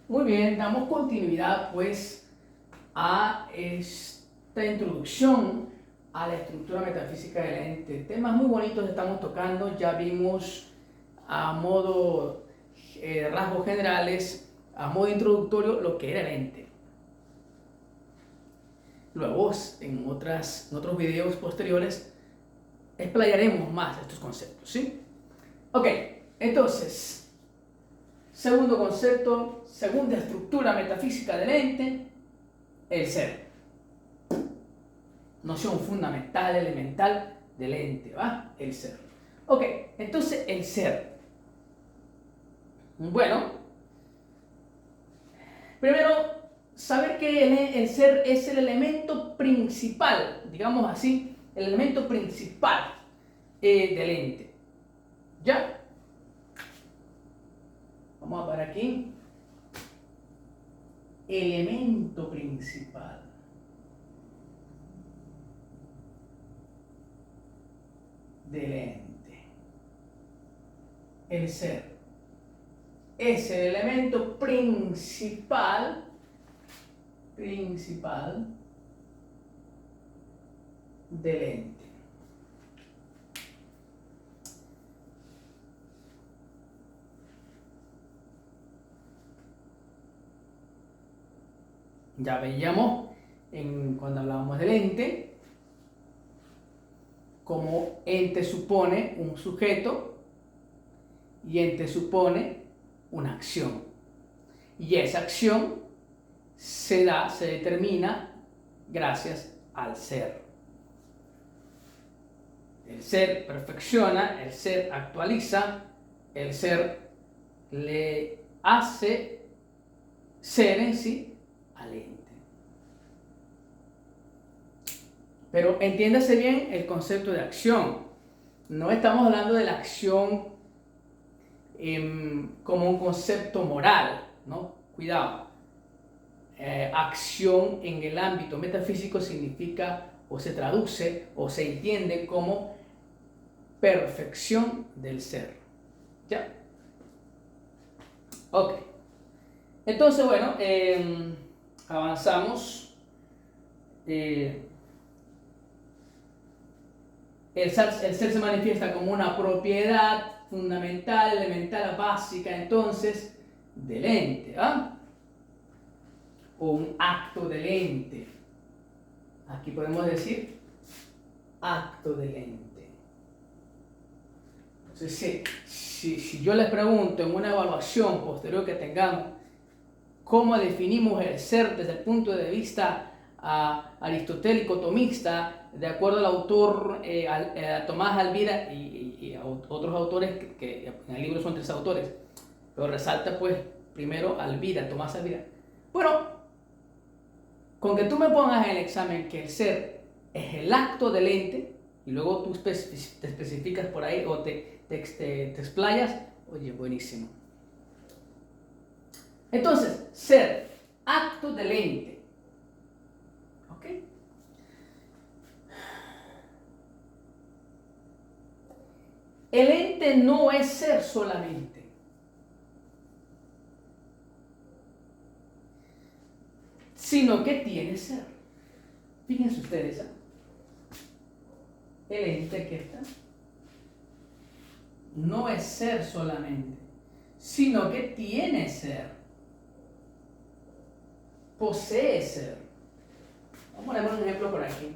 Muy bien, damos continuidad pues a esta introducción a la estructura metafísica del ente. Temas muy bonitos estamos tocando, ya vimos a modo rasgos generales, a modo introductorio lo que era el ente. Luego en otros videos posteriores explayaremos más estos conceptos, ¿sí? Ok, entonces, segundo concepto, segunda estructura metafísica del ente, el ser. Noción fundamental, elemental del ente, ¿va? El ser. Ok, entonces el ser. Bueno, primero, saber que el ser es el elemento principal, digamos así, el elemento principal del ente. ¿Ya? Vamos a parar aquí. Elemento principal del ente. El ser es el elemento principal del ente. Ya veíamos cuando hablábamos del ente, como ente supone un sujeto y ente supone una acción. Y esa acción se determina gracias al ser. El ser perfecciona, el ser actualiza, el ser le hace ser en sí al ente. Pero entiéndase bien el concepto de acción. No estamos hablando de la acción como un concepto moral, ¿no? Cuidado. Acción en el ámbito metafísico significa o se traduce o se entiende como perfección del ser. ¿Ya? Ok. Entonces, bueno, avanzamos. El ser se manifiesta como una propiedad fundamental, elemental, básica, entonces, del ente, ¿ah? O un acto del ente. Aquí podemos decir acto del ente. Entonces, si yo les pregunto en una evaluación posterior que tengamos, ¿cómo definimos el ser desde el punto de vista aristotélico tomista, de acuerdo al autor Tomás Alvira y a otros autores que en el libro son 3 autores, pero resalta pues primero Alvira, Tomás Alvira? Bueno, con que tú me pongas en el examen que el ser es el acto del ente y luego tú te especificas por ahí o te explayas, oye, buenísimo. Entonces, ser, acto del ente. ¿Ok? El ente no es ser solamente. Sino que tiene ser. Fíjense ustedes, ¿eh? El ente que está no es ser solamente, sino que tiene ser. Posee ser. Vamos a poner un ejemplo por aquí.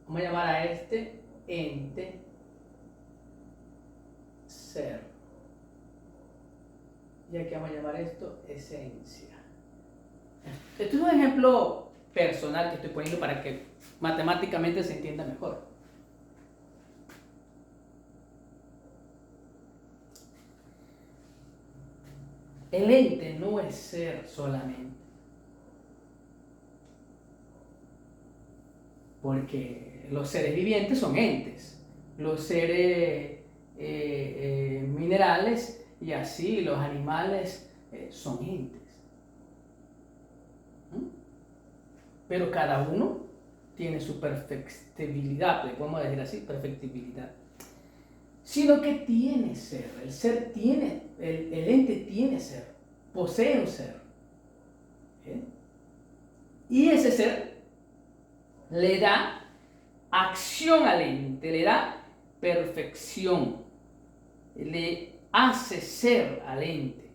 Vamos a llamar a este ente ser. Y aquí vamos a llamar esto esencia. Este es un ejemplo personal que estoy poniendo para que matemáticamente se entienda mejor. El ente no es ser solamente. Porque los seres vivientes son entes. Los seres minerales y así los animales son entes. ¿Mm? Pero cada uno tiene su perfectibilidad, le podemos decir así, perfectibilidad, sino que tiene ser. El ser tiene, el ente tiene ser, posee un ser. Y ese ser le da acción al ente, le da perfección, le hace ser al ente.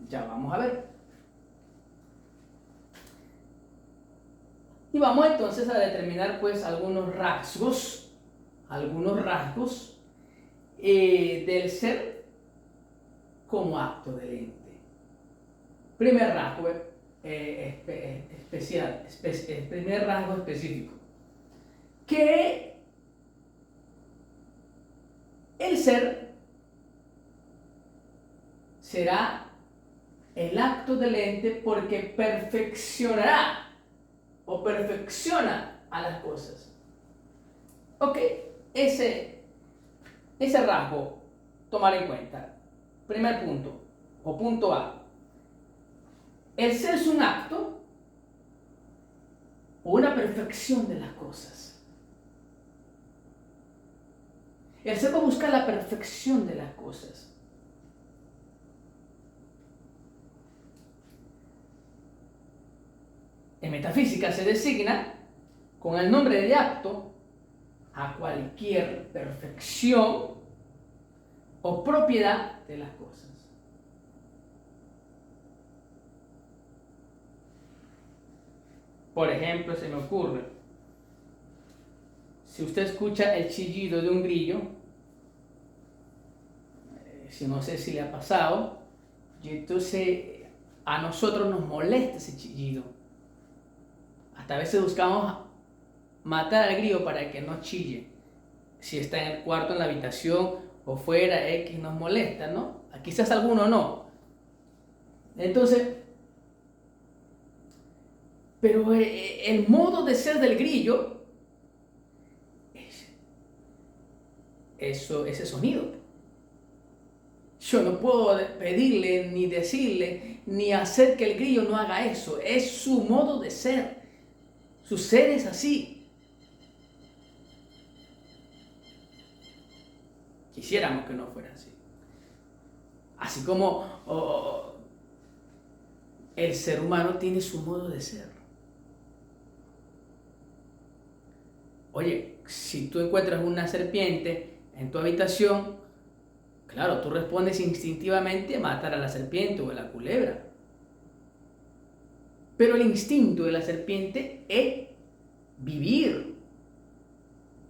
Ya vamos a ver. Y vamos entonces a determinar pues algunos rasgos del ser como acto del ente. Primer rasgo primer rasgo específico, que el ser será el acto del ente porque perfeccionará o perfecciona a las cosas. Ok, ese rasgo tomar en cuenta. Primer punto, o punto A. El ser es un acto o una perfección de las cosas. El ser va a buscar la perfección de las cosas. En metafísica se designa con el nombre de acto a cualquier perfección o propiedad de las cosas. Por ejemplo, se me ocurre, si usted escucha el chillido de un grillo, si no sé si le ha pasado, y entonces a nosotros nos molesta ese chillido. Hasta a veces buscamos matar al grillo para que no chille. Si está en el cuarto, en la habitación o fuera, X nos molesta, ¿no? Quizás alguno no. Entonces, pero el modo de ser del grillo es ese sonido. Yo no puedo pedirle, ni decirle, ni hacer que el grillo no haga eso. Es su modo de ser. Su ser es así. Quisiéramos que no fuera así. Así como el ser humano tiene su modo de ser. Oye, si tú encuentras una serpiente en tu habitación, claro, tú respondes instintivamente a matar a la serpiente o a la culebra. Pero el instinto de la serpiente es vivir.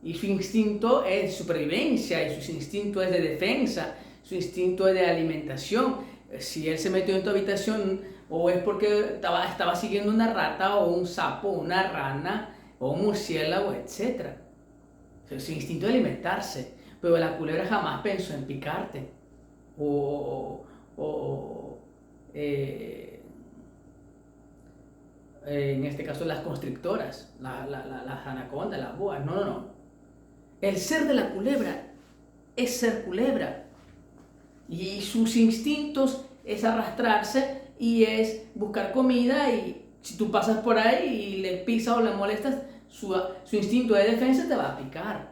Y su instinto es de supervivencia, y su instinto es de defensa, su instinto es de alimentación. Si él se metió en tu habitación, o es porque estaba siguiendo una rata, o un sapo, o una rana, o un murciélago, etc. Su instinto de alimentarse. Pero la culebra jamás pensó en picarte. En este caso las constrictoras, las anacondas, las boas. No. El ser de la culebra es ser culebra. Y sus instintos es arrastrarse y es buscar comida, y si tú pasas por ahí y le pisas o le molestas, su instinto de defensa te va a picar.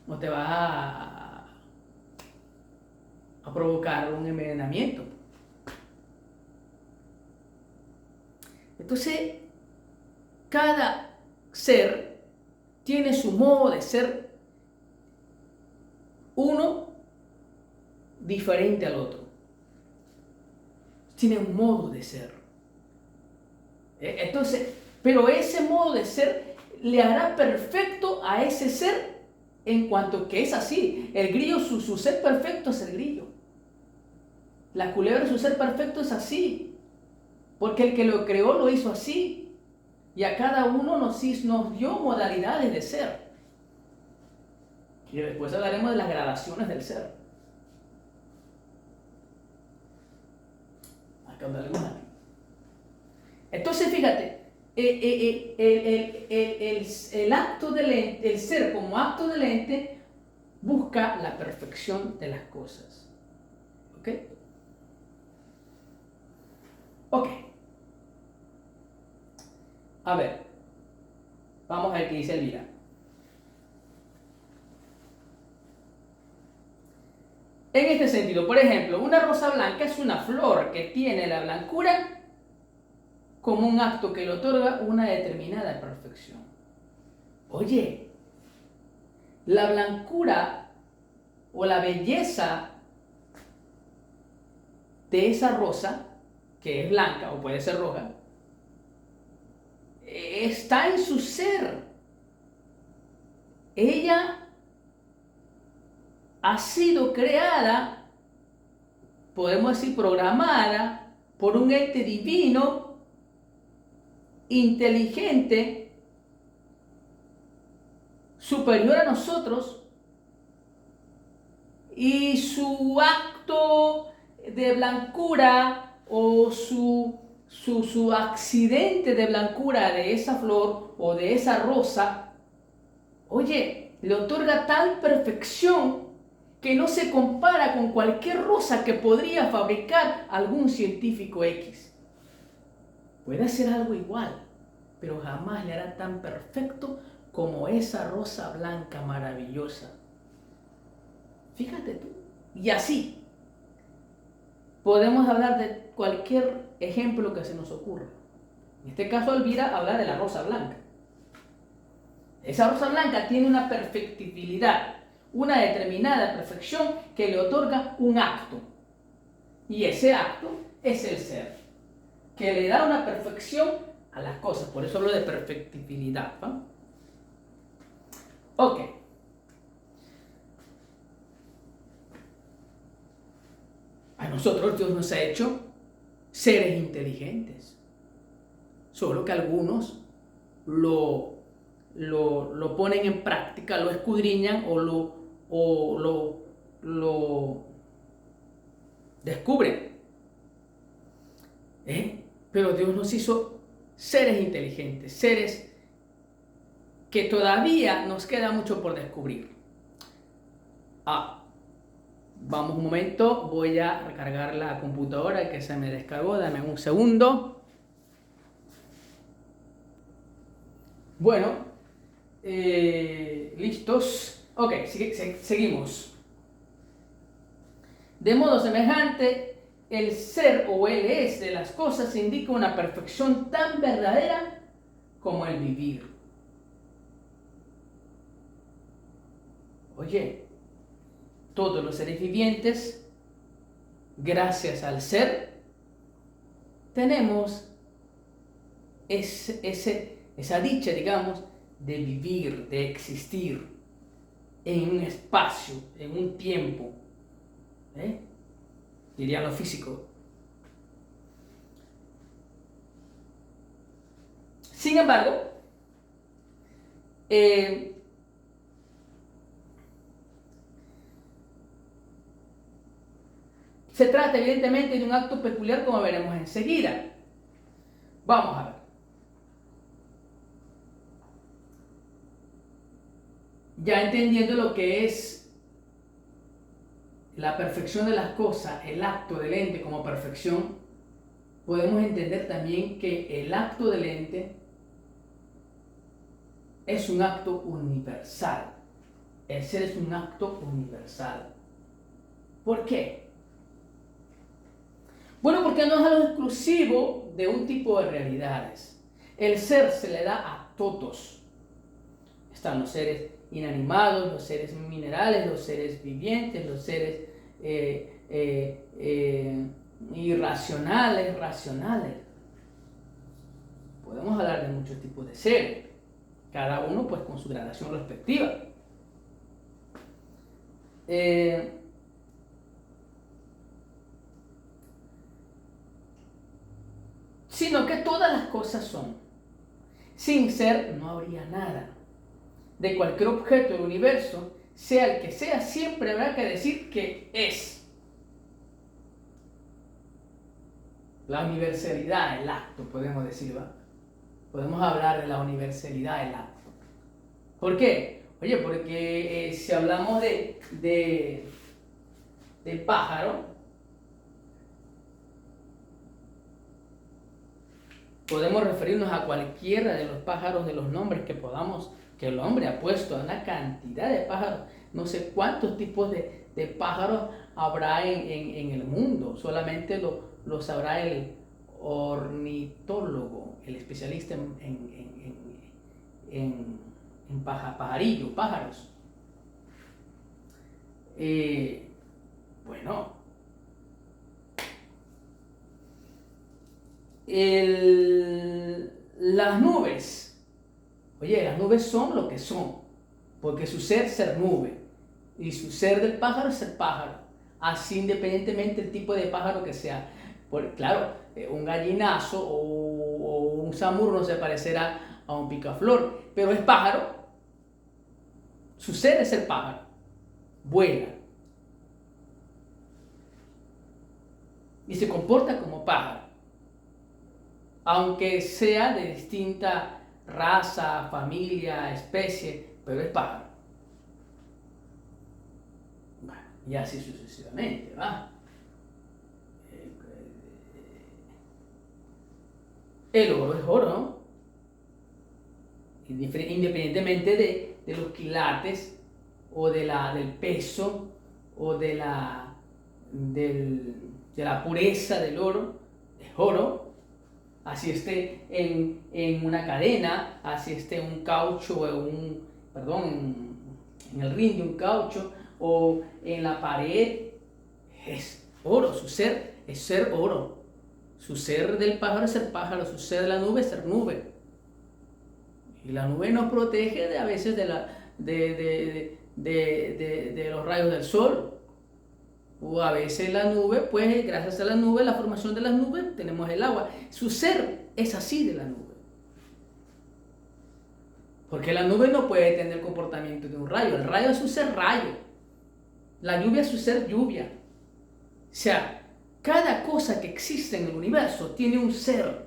O te va a provocar un envenenamiento. Entonces, cada ser tiene su modo de ser, uno diferente al otro. Tiene un modo de ser. Entonces, pero ese modo de ser le hará perfecto a ese ser en cuanto que es así. El grillo, su ser perfecto es el grillo. La culebra, su ser perfecto es así. Porque el que lo creó lo hizo así. Y a cada uno nos dio modalidades de ser. Y después hablaremos de las gradaciones del ser. Acá hablaremos aquí. Entonces, fíjate, el acto del ente, el ser como acto del ente, busca la perfección de las cosas. ¿Ok? Ok. A ver, vamos a ver qué dice Elvira. En este sentido, por ejemplo, una rosa blanca es una flor que tiene la blancura como un acto que le otorga una determinada perfección. Oye, la blancura o la belleza de esa rosa, que es blanca o puede ser roja, está en su ser. Ella ha sido creada, podemos decir programada, por un ente divino, inteligente, superior a nosotros, y su acto de blancura o su accidente de blancura de esa flor o de esa rosa, oye, le otorga tal perfección que no se compara con cualquier rosa que podría fabricar algún científico X. Puede hacer algo igual, pero jamás le hará tan perfecto como esa rosa blanca maravillosa. Fíjate tú. Y así podemos hablar de cualquier ejemplo que se nos ocurra. En este caso, Elvira habla de la rosa blanca. Esa rosa blanca tiene una perfectibilidad, una determinada perfección que le otorga un acto. Y ese acto es el ser, que le da una perfección a las cosas. Por eso hablo de perfectibilidad, ¿no? Ok. A nosotros Dios nos ha hecho seres inteligentes. Solo que algunos lo ponen en práctica, lo escudriñan o lo descubren. Pero Dios nos hizo seres inteligentes, seres que todavía nos queda mucho por descubrir. Vamos un momento, voy a recargar la computadora que se me descargó, dame un segundo. Bueno, listos. Ok, seguimos. De modo semejante, el ser o el es de las cosas indica una perfección tan verdadera como el vivir. Oye, todos los seres vivientes, gracias al ser, tenemos esa dicha, digamos, de vivir, de existir en un espacio, en un tiempo, diría lo físico. Sin embargo, se trata evidentemente de un acto peculiar, como veremos enseguida. Vamos a ver. Ya entendiendo lo que es la perfección de las cosas, el acto del ente como perfección, podemos entender también que el acto del ente es un acto universal. El ser es un acto universal. ¿Por qué? Bueno, porque no es algo exclusivo de un tipo de realidades. El ser se le da a todos. Están los seres inanimados, los seres minerales, los seres vivientes, los seres irracionales, racionales. Podemos hablar de muchos tipos de seres, cada uno pues con su gradación respectiva. Sino que todas las cosas son. Sin ser no habría nada. De cualquier objeto del universo, sea el que sea, siempre habrá que decir que es. La universalidad del acto, podemos decir, ¿va? Podemos hablar de la universalidad del acto. ¿Por qué? Oye, porque si hablamos del pájaro, podemos referirnos a cualquiera de los pájaros, de los nombres que podamos, que el hombre ha puesto, a una cantidad de pájaros. No sé cuántos tipos de pájaros habrá en el mundo. Solamente lo sabrá el ornitólogo, el especialista en pajarillos, pájaros. Bueno, las nubes. Oye, las nubes son lo que son, porque su ser nube, y su ser del pájaro es ser pájaro, así independientemente del tipo de pájaro que sea. Claro, un gallinazo o un samuro no se parecerá a un picaflor, pero es pájaro. Su ser es el pájaro, vuela y se comporta como pájaro, aunque sea de distinta raza, familia, especie, pero es pájaro. Bueno, y así sucesivamente, ¿va? El oro es oro, ¿no? Independientemente de los quilates o del peso o de la pureza del oro, es oro. Así esté en una cadena, así esté en un caucho, en el rin de un caucho o en la pared, es oro. Su ser es ser oro. Su ser del pájaro es ser pájaro, su ser de la nube es ser nube. Y la nube nos protege a veces de los rayos del sol. O a veces la nube, pues gracias a la nube, la formación de las nubes, tenemos el agua. Su ser es así de la nube. Porque la nube no puede tener el comportamiento de un rayo. El rayo es su ser rayo. La lluvia es su ser lluvia. O sea, cada cosa que existe en el universo tiene un ser.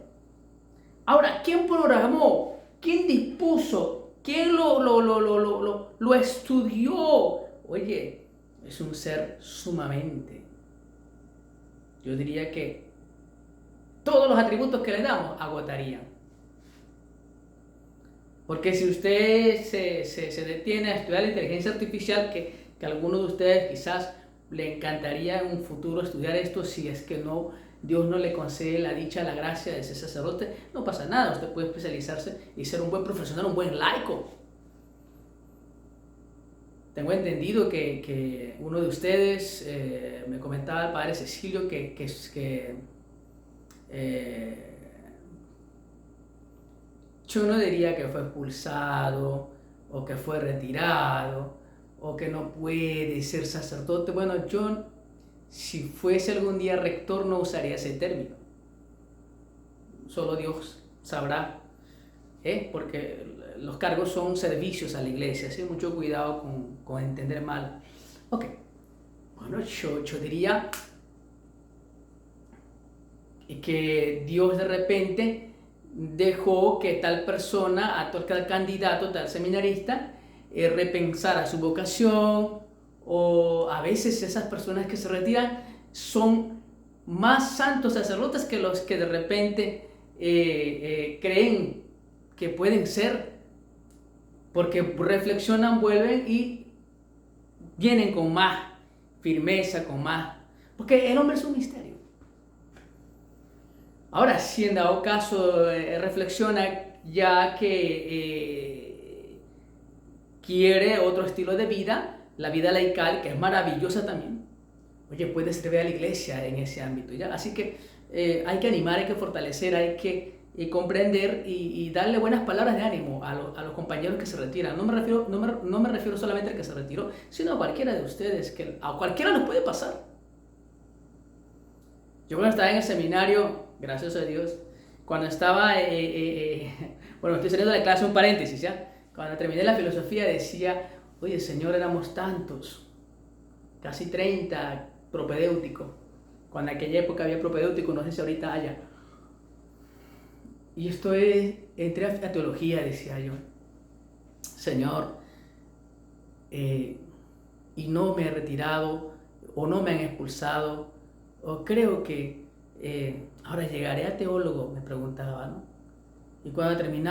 Ahora, ¿quién programó? ¿Quién dispuso? ¿Quién lo estudió? Oye, es un ser sumamente. Yo diría que todos los atributos que le damos agotarían. Porque si usted se detiene a estudiar la inteligencia artificial, que a algunos de ustedes quizás le encantaría en un futuro estudiar esto, si es que no, Dios no le concede la dicha, la gracia de ser sacerdote, no pasa nada, usted puede especializarse y ser un buen profesional, un buen laico. Tengo entendido que uno de ustedes me comentaba, el padre Cecilio, yo no diría que fue expulsado o que fue retirado o que no puede ser sacerdote. Bueno, yo, si fuese algún día rector, no usaría ese término. Solo Dios sabrá, porque los cargos son servicios a la iglesia, así mucho cuidado con entender mal. Ok, bueno, yo diría que Dios de repente dejó que tal persona, tal candidato, tal seminarista, repensara su vocación, o a veces esas personas que se retiran son más santos sacerdotes que los que de repente creen que pueden ser, porque reflexionan, vuelven y vienen con más firmeza, con más, porque el hombre es un misterio. Ahora, si en dado caso reflexiona ya que quiere otro estilo de vida, la vida laical, que es maravillosa también, oye, puede servir a la iglesia en ese ámbito, ¿ya? Así que hay que animar, hay que fortalecer, hay que comprender y darle buenas palabras de ánimo a los compañeros que se retiran. No me refiero solamente al que se retiró, sino a cualquiera de ustedes, que a cualquiera nos puede pasar. Yo cuando estaba en el seminario, gracias a Dios, cuando estaba, bueno, estoy saliendo de la clase, un paréntesis, ¿ya? Cuando terminé la filosofía decía, oye, Señor, éramos tantos, casi 30 propedéuticos. Cuando en aquella época había propedéutico, no sé si ahorita haya. Y esto es, entré a teología, decía yo, Señor, y no me he retirado, o no me han expulsado, o creo que ahora llegaré a teólogo, me preguntaba, ¿no? Y cuando terminé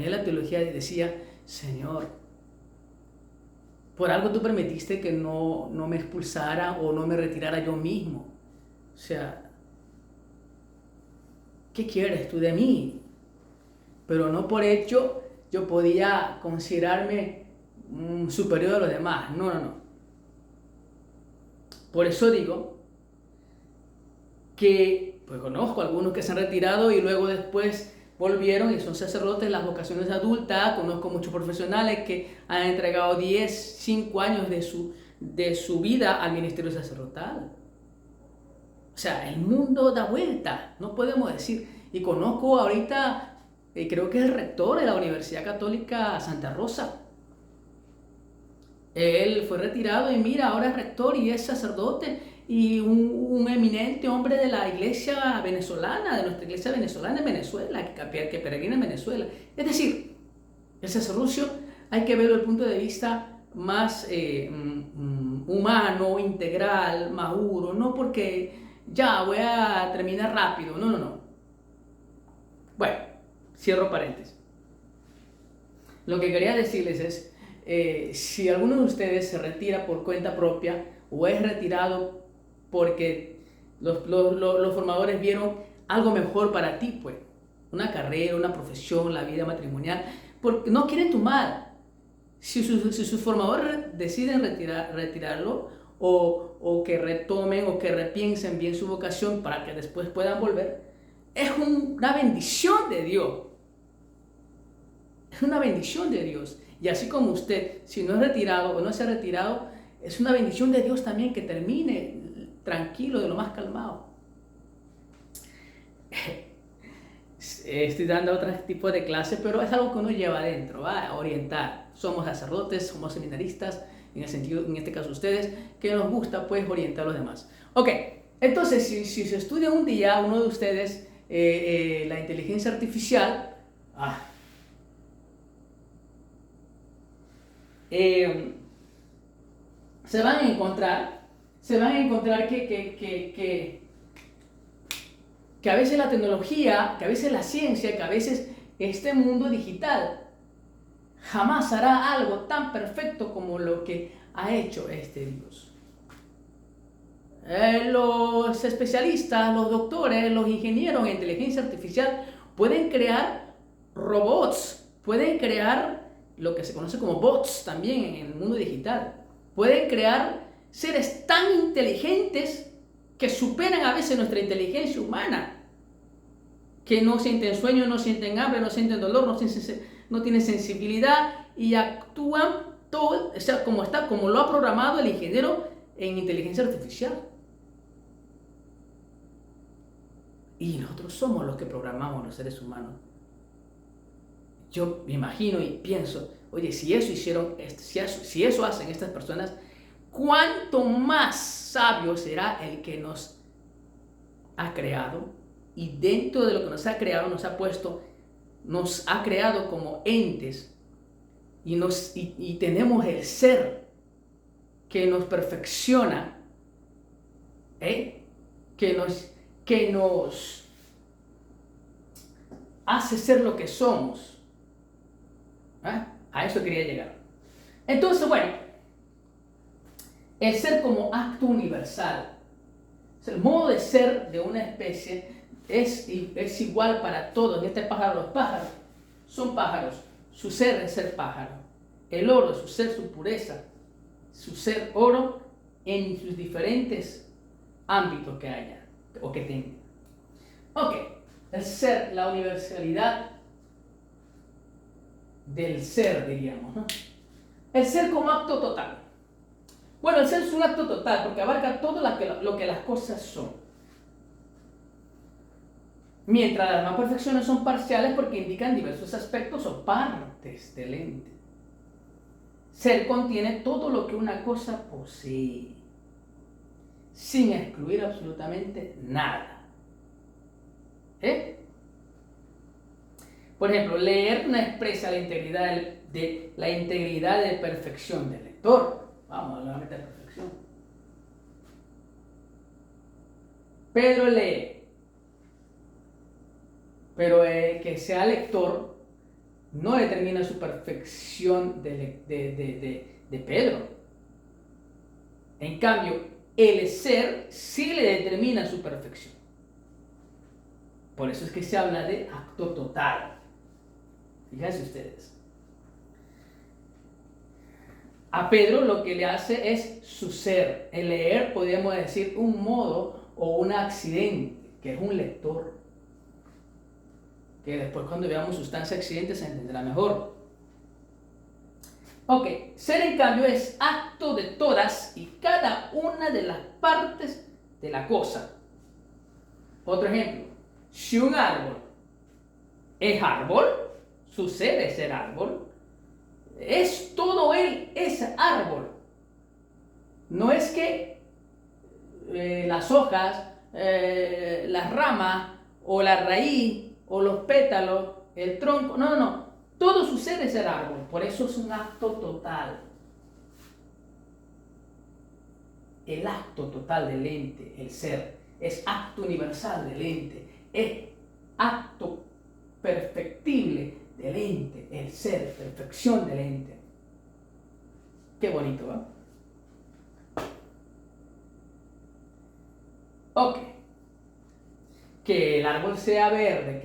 la teología decía, Señor, por algo tú permitiste que no me expulsara o no me retirara yo mismo. O sea, ¿qué quieres tú de mí? Pero no por hecho yo podía considerarme superior a los demás. No, no, no. Por eso digo que pues conozco algunos que se han retirado y luego después volvieron y son sacerdotes en las vocaciones adultas. Conozco muchos profesionales que han entregado 5 años de su vida al ministerio sacerdotal. O sea, el mundo da vuelta, no podemos decir. Y conozco ahorita, creo que es el rector de la Universidad Católica Santa Rosa. Él fue retirado y mira, ahora es rector y es sacerdote y un eminente hombre de la iglesia venezolana, de nuestra iglesia venezolana en Venezuela, que peregrina en Venezuela. Es decir, el sacerdocio hay que verlo desde el punto de vista más humano, integral, maduro, no porque ya voy a terminar rápido, no, no, no. Bueno, cierro paréntesis. Lo que quería decirles es, si alguno de ustedes se retira por cuenta propia o es retirado porque los formadores vieron algo mejor para ti, pues, una carrera, una profesión, la vida matrimonial, porque no quieren tu mal. Si sus formadores deciden retirarlo o que retomen o que repiensen bien su vocación para que después puedan volver, es una bendición de Dios. Es una bendición de Dios. Y así como usted, si no es retirado o no se ha retirado, es una bendición de Dios también que termine tranquilo, de lo más calmado. Estoy dando otro tipo de clases, pero es algo que uno lleva adentro, ¿va? A orientar. Somos sacerdotes, somos seminaristas, en el sentido, en este caso ustedes, que nos gusta pues orientar a los demás. Ok, entonces si se estudia un día, uno de ustedes, la inteligencia artificial, se van a encontrar que a veces la tecnología, que a veces la ciencia, que a veces este mundo digital jamás hará algo tan perfecto como lo que ha hecho este Dios. Los especialistas, los doctores, los ingenieros en inteligencia artificial pueden crear robots, pueden crear lo que se conoce como bots también en el mundo digital. Pueden crear seres tan inteligentes que superan a veces nuestra inteligencia humana, que no sienten sueño, no sienten hambre, no sienten dolor, no tienen sensibilidad y actúan todo, o sea, como lo ha programado el ingeniero en inteligencia artificial. Y nosotros somos los que programamos los seres humanos. Yo me imagino y pienso, oye, si eso hacen estas personas, ¿cuánto más sabio será el que nos ha creado? Y dentro de lo que nos ha creado, nos ha creado como entes y tenemos el ser que nos perfecciona, que nos hace ser lo que somos. A eso quería llegar. Entonces, bueno, el ser como acto universal, el modo de ser de una especie es igual para todos. En este pájaro, los pájaros son pájaros, su ser es ser pájaro. El oro, su ser, su pureza, su ser oro en sus diferentes ámbitos que haya o que tenga. Ok, el ser, la universalidad del ser, diríamos, ¿no? El ser como acto total. Bueno, el ser es un acto total porque abarca todo lo que las cosas son. Mientras las demás perfecciones son parciales porque indican diversos aspectos o partes del ente. Ser contiene todo lo que una cosa posee, sin excluir absolutamente nada. Por ejemplo, leer no expresa la integridad de perfección del lector. Vamos a la meta de perfección. Pedro lee. Pero que sea lector no determina su perfección de Pedro. En cambio, el ser sí le determina su perfección. Por eso es que se habla de acto total. Fíjense ustedes. A Pedro lo que le hace es su ser. El leer, podríamos decir, un modo o un accidente, que es un lector. Que después cuando veamos sustancia accidente se entenderá mejor. Ok, ser en cambio es acto de todas y cada una de las partes de la cosa. Otro ejemplo, si un árbol es árbol, su ser es ser árbol, es todo él, es árbol. No es que las hojas, las ramas, o la raíz, o los pétalos, el tronco, no. Todo su ser es el árbol, por eso es un acto total. El acto total del ente, el ser, es acto universal del ente, es acto perfectible del ente, el ser, perfección del ente. Qué bonito, ¿va? Ok. Que el árbol sea verde,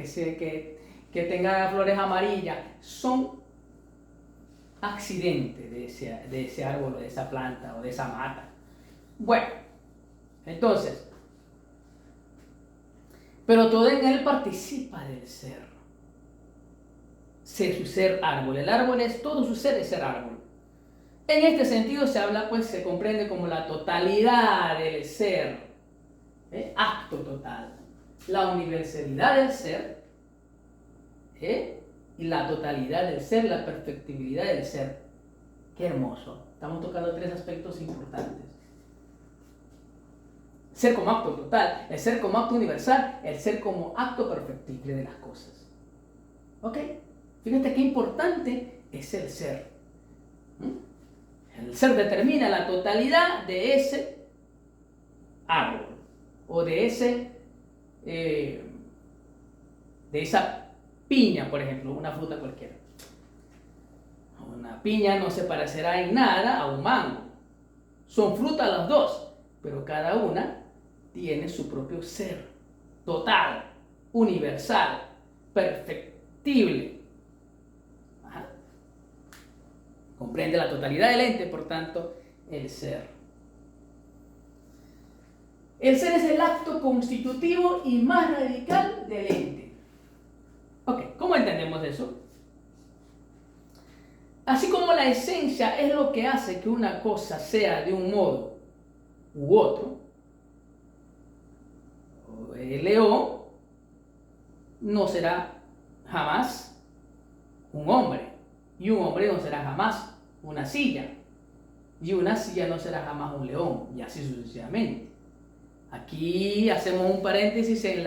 que tenga flores amarillas, son accidentes de ese árbol, o de esa planta, o de esa mata. Bueno, entonces, pero todo en él participa del ser. Su ser árbol. El árbol es todo su ser, es ser árbol. En este sentido se habla, pues, se comprende como la totalidad del ser, acto total. La universalidad del ser, y la totalidad del ser, la perfectibilidad del ser. Qué hermoso. Estamos tocando tres aspectos importantes. Ser como acto total, el ser como acto universal, el ser como acto perfectible de las cosas. ¿Ok? Fíjate qué importante es el ser. El ser determina la totalidad de ese árbol o de esa piña, por ejemplo, una fruta cualquiera. Una piña no se parecerá en nada a un mango. Son frutas las dos, pero cada una tiene su propio ser, total, universal, perfectible. Ajá. Comprende la totalidad del ente, por tanto, el ser. El ser es el acto constitutivo y más radical del ente. Ok, ¿cómo entendemos eso? Así como la esencia es lo que hace que una cosa sea de un modo u otro, el león no será jamás un hombre, y un hombre no será jamás una silla, y una silla no será jamás un león, y así sucesivamente. Aquí hacemos un paréntesis en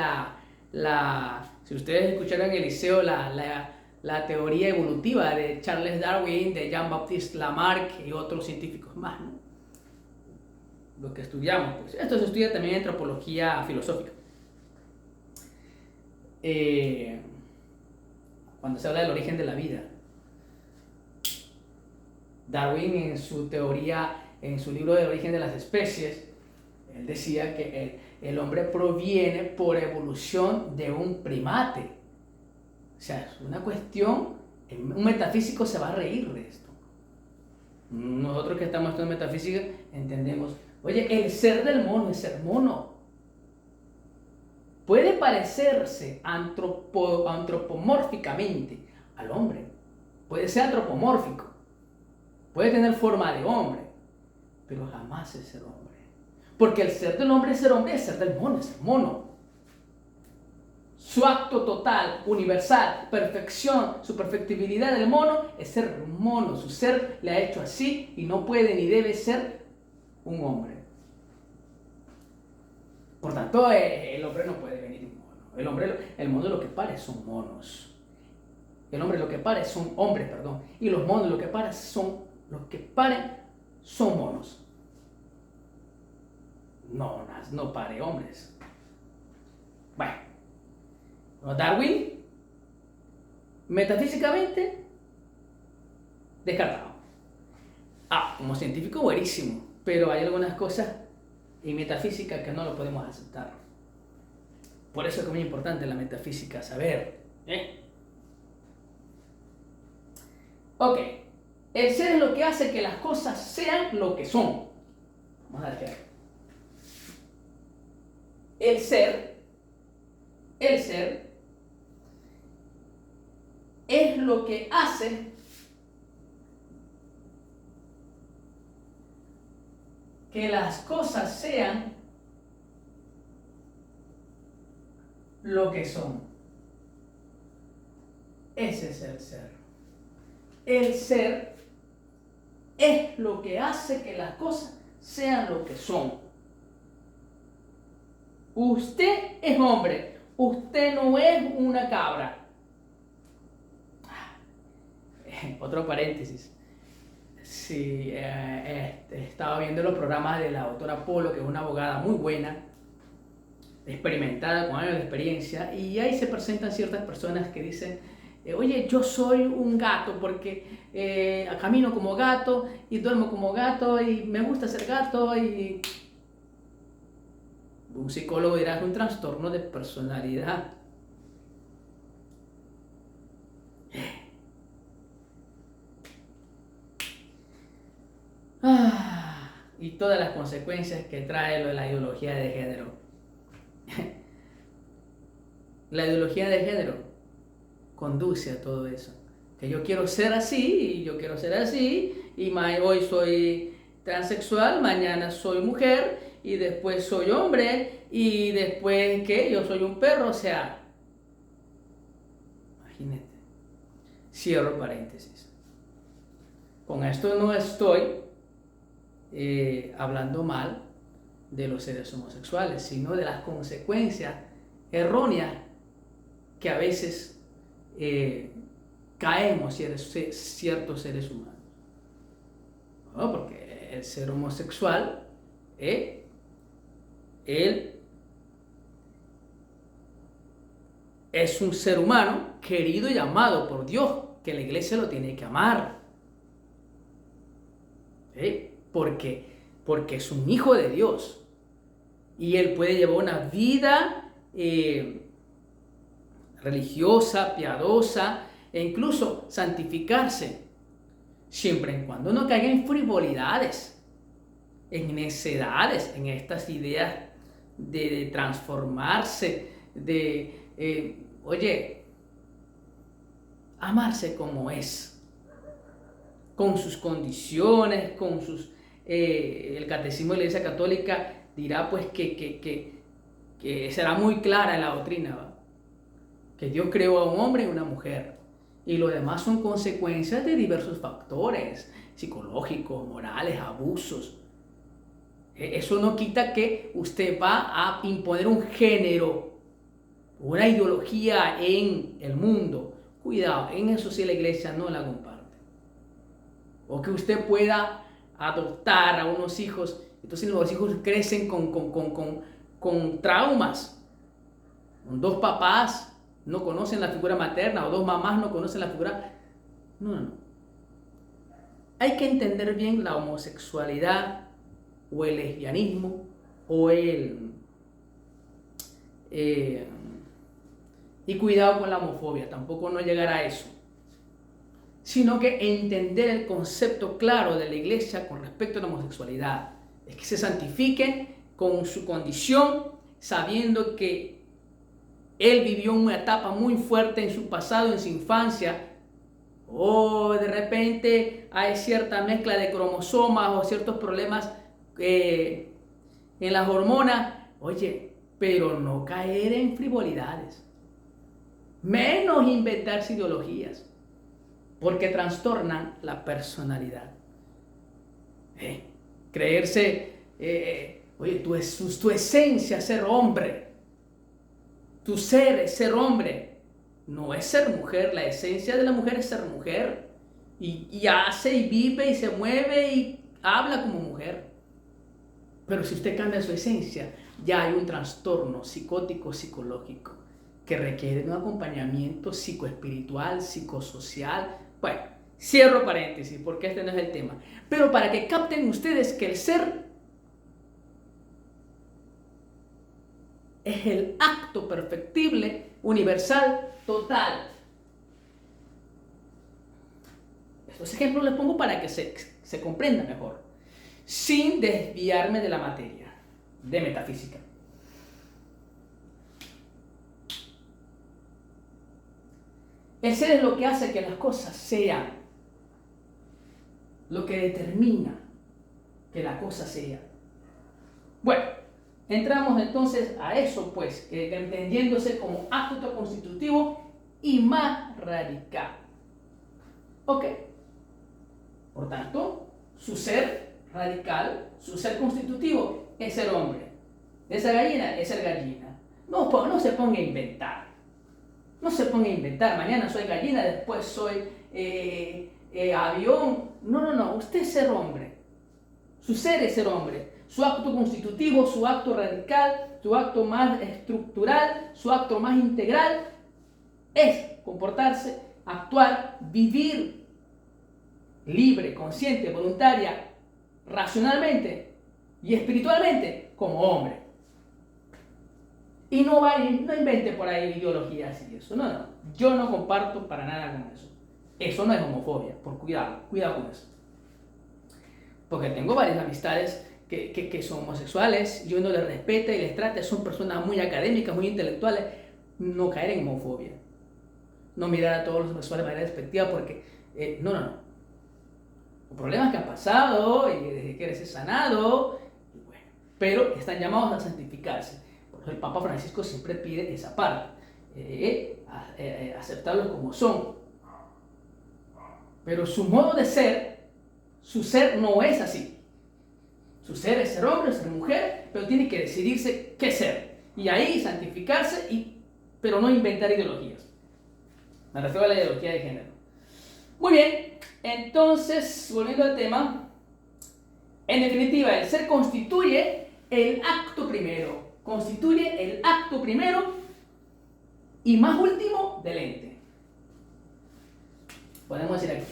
si ustedes escucharon en el liceo la teoría evolutiva de Charles Darwin, de Jean-Baptiste Lamarck y otros científicos más, ¿no? Lo que estudiamos, pues. Esto se estudia también en antropología filosófica. Cuando se habla del origen de la vida, Darwin en su teoría, en su libro del origen de las especies, él decía que el hombre proviene por evolución de un primate. O sea, es una cuestión, un metafísico se va a reír de esto. Nosotros que estamos estudiando metafísica entendemos, oye, el ser del mono es ser mono. Puede parecerse antropomórficamente al hombre. Puede ser antropomórfico. Puede tener forma de hombre. Pero jamás es ser hombre. Porque el ser del hombre es ser hombre, el ser del mono es ser mono. Su acto total, universal, perfección, su perfectibilidad del mono es ser mono. Su ser le ha hecho así y no puede ni debe ser un hombre. Por tanto, el hombre no puede venir un mono. El mono lo que pare son monos. El hombre lo que pare son hombres, perdón. Y los monos lo que paren son monos. No pare hombres. Bueno, Darwin, metafísicamente, descartado. Como científico buenísimo, pero hay algunas cosas en metafísica que no lo podemos aceptar. Por eso es que es muy importante la metafísica, saber. Ok, el ser es lo que hace que las cosas sean lo que son. Vamos a ver qué. El ser es lo que hace que las cosas sean lo que son. Ese es el ser. El ser es lo que hace que las cosas sean lo que son. Usted es hombre, usted no es una cabra. Otro paréntesis. Sí, estaba viendo los programas de la doctora Polo, que es una abogada muy buena, experimentada, con años de experiencia, y ahí se presentan ciertas personas que dicen, oye, yo soy un gato porque camino como gato y duermo como gato y me gusta ser gato, y un psicólogo dirá, es un trastorno de personalidad. Y todas las consecuencias que trae lo de la ideología de género. La ideología de género conduce a todo eso. Que yo quiero ser así, y yo quiero ser así, y hoy soy transexual, mañana soy mujer, y después soy hombre, y después, ¿qué? Yo soy un perro, o sea... Imagínate. Cierro paréntesis. Con esto no estoy hablando mal de los seres homosexuales, sino de las consecuencias erróneas que a veces caemos ciertos seres humanos. ¿No? Porque el ser homosexual, él es un ser humano querido y amado por Dios, que la iglesia lo tiene que amar. Porque es un hijo de Dios y él puede llevar una vida religiosa, piadosa e incluso santificarse, siempre y cuando no caiga en frivolidades, en necedades, en estas ideas de transformarse, amarse como es, con sus condiciones, con sus... el catecismo de la Iglesia Católica dirá pues que será muy clara en la doctrina, ¿va? Que Dios creó a un hombre y una mujer, y lo demás son consecuencias de diversos factores psicológicos, morales, abusos. Eso no quita que usted va a imponer un género, una ideología en el mundo. Cuidado, en eso sí la iglesia no la comparte. O que usted pueda adoptar a unos hijos, entonces los hijos crecen con traumas, con dos papás no conocen la figura materna, o dos mamás no conocen la figura... No. Hay que entender bien la homosexualidad, o el lesbianismo, o y cuidado con la homofobia, tampoco no llegar a eso, sino que entender el concepto claro de la iglesia con respecto a la homosexualidad. Es que se santifiquen con su condición, sabiendo que él vivió una etapa muy fuerte en su pasado, en su infancia, o de repente hay cierta mezcla de cromosomas o ciertos problemas en las hormonas. Oye, pero no caer en frivolidades, menos inventarse ideologías, porque trastornan la personalidad. Creerse, oye, tu esencia es ser hombre, tu ser es ser hombre, no es ser mujer. La esencia de la mujer es ser mujer, y hace y vive y se mueve y habla como mujer. Pero si usted cambia su esencia, ya hay un trastorno psicótico, psicológico. que requieren un acompañamiento psicoespiritual, psicosocial. Bueno, cierro paréntesis porque este no es el tema. Pero para que capten ustedes que el ser es el acto perfectible, universal, total. Estos ejemplos les pongo para que se comprenda mejor, sin desviarme de la materia, de metafísica. El ser es lo que hace que las cosas sean, lo que determina que la cosa sea. Bueno, entramos entonces a eso, pues, entendiéndose como acto constitutivo y más radical. Ok. Por tanto, su ser radical, su ser constitutivo es ser hombre. Esa gallina es ser gallina. No se ponga a inventar. No se ponga a inventar. Mañana soy gallina, después soy avión. No. Usted es ser hombre. Su ser es ser hombre. Su acto constitutivo, su acto radical, su acto más estructural, su acto más integral es comportarse, actuar, vivir libre, consciente, voluntaria, racionalmente y espiritualmente como hombre. Y no invente por ahí ideologías y eso. No. Yo no comparto para nada con eso. Eso no es homofobia. Cuidado con eso. Porque tengo varias amistades que son homosexuales y uno les respeta y les trata. Son personas muy académicas, muy intelectuales. No caer en homofobia. No mirar a todos los homosexuales de manera despectiva porque... No. Los problemas que han pasado y desde que eres sanado. Bueno, pero están llamados a santificarse. El Papa Francisco siempre pide esa parte, aceptarlos como son. Pero su modo de ser, su ser no es así. Su ser es ser hombre, ser mujer, pero tiene que decidirse qué ser. Y ahí santificarse, pero no inventar ideologías. Me refiero a la ideología de género. Muy bien, entonces, volviendo al tema, en definitiva, el ser constituye el acto primero. Constituye el acto primero y más último del ente. Podemos decir aquí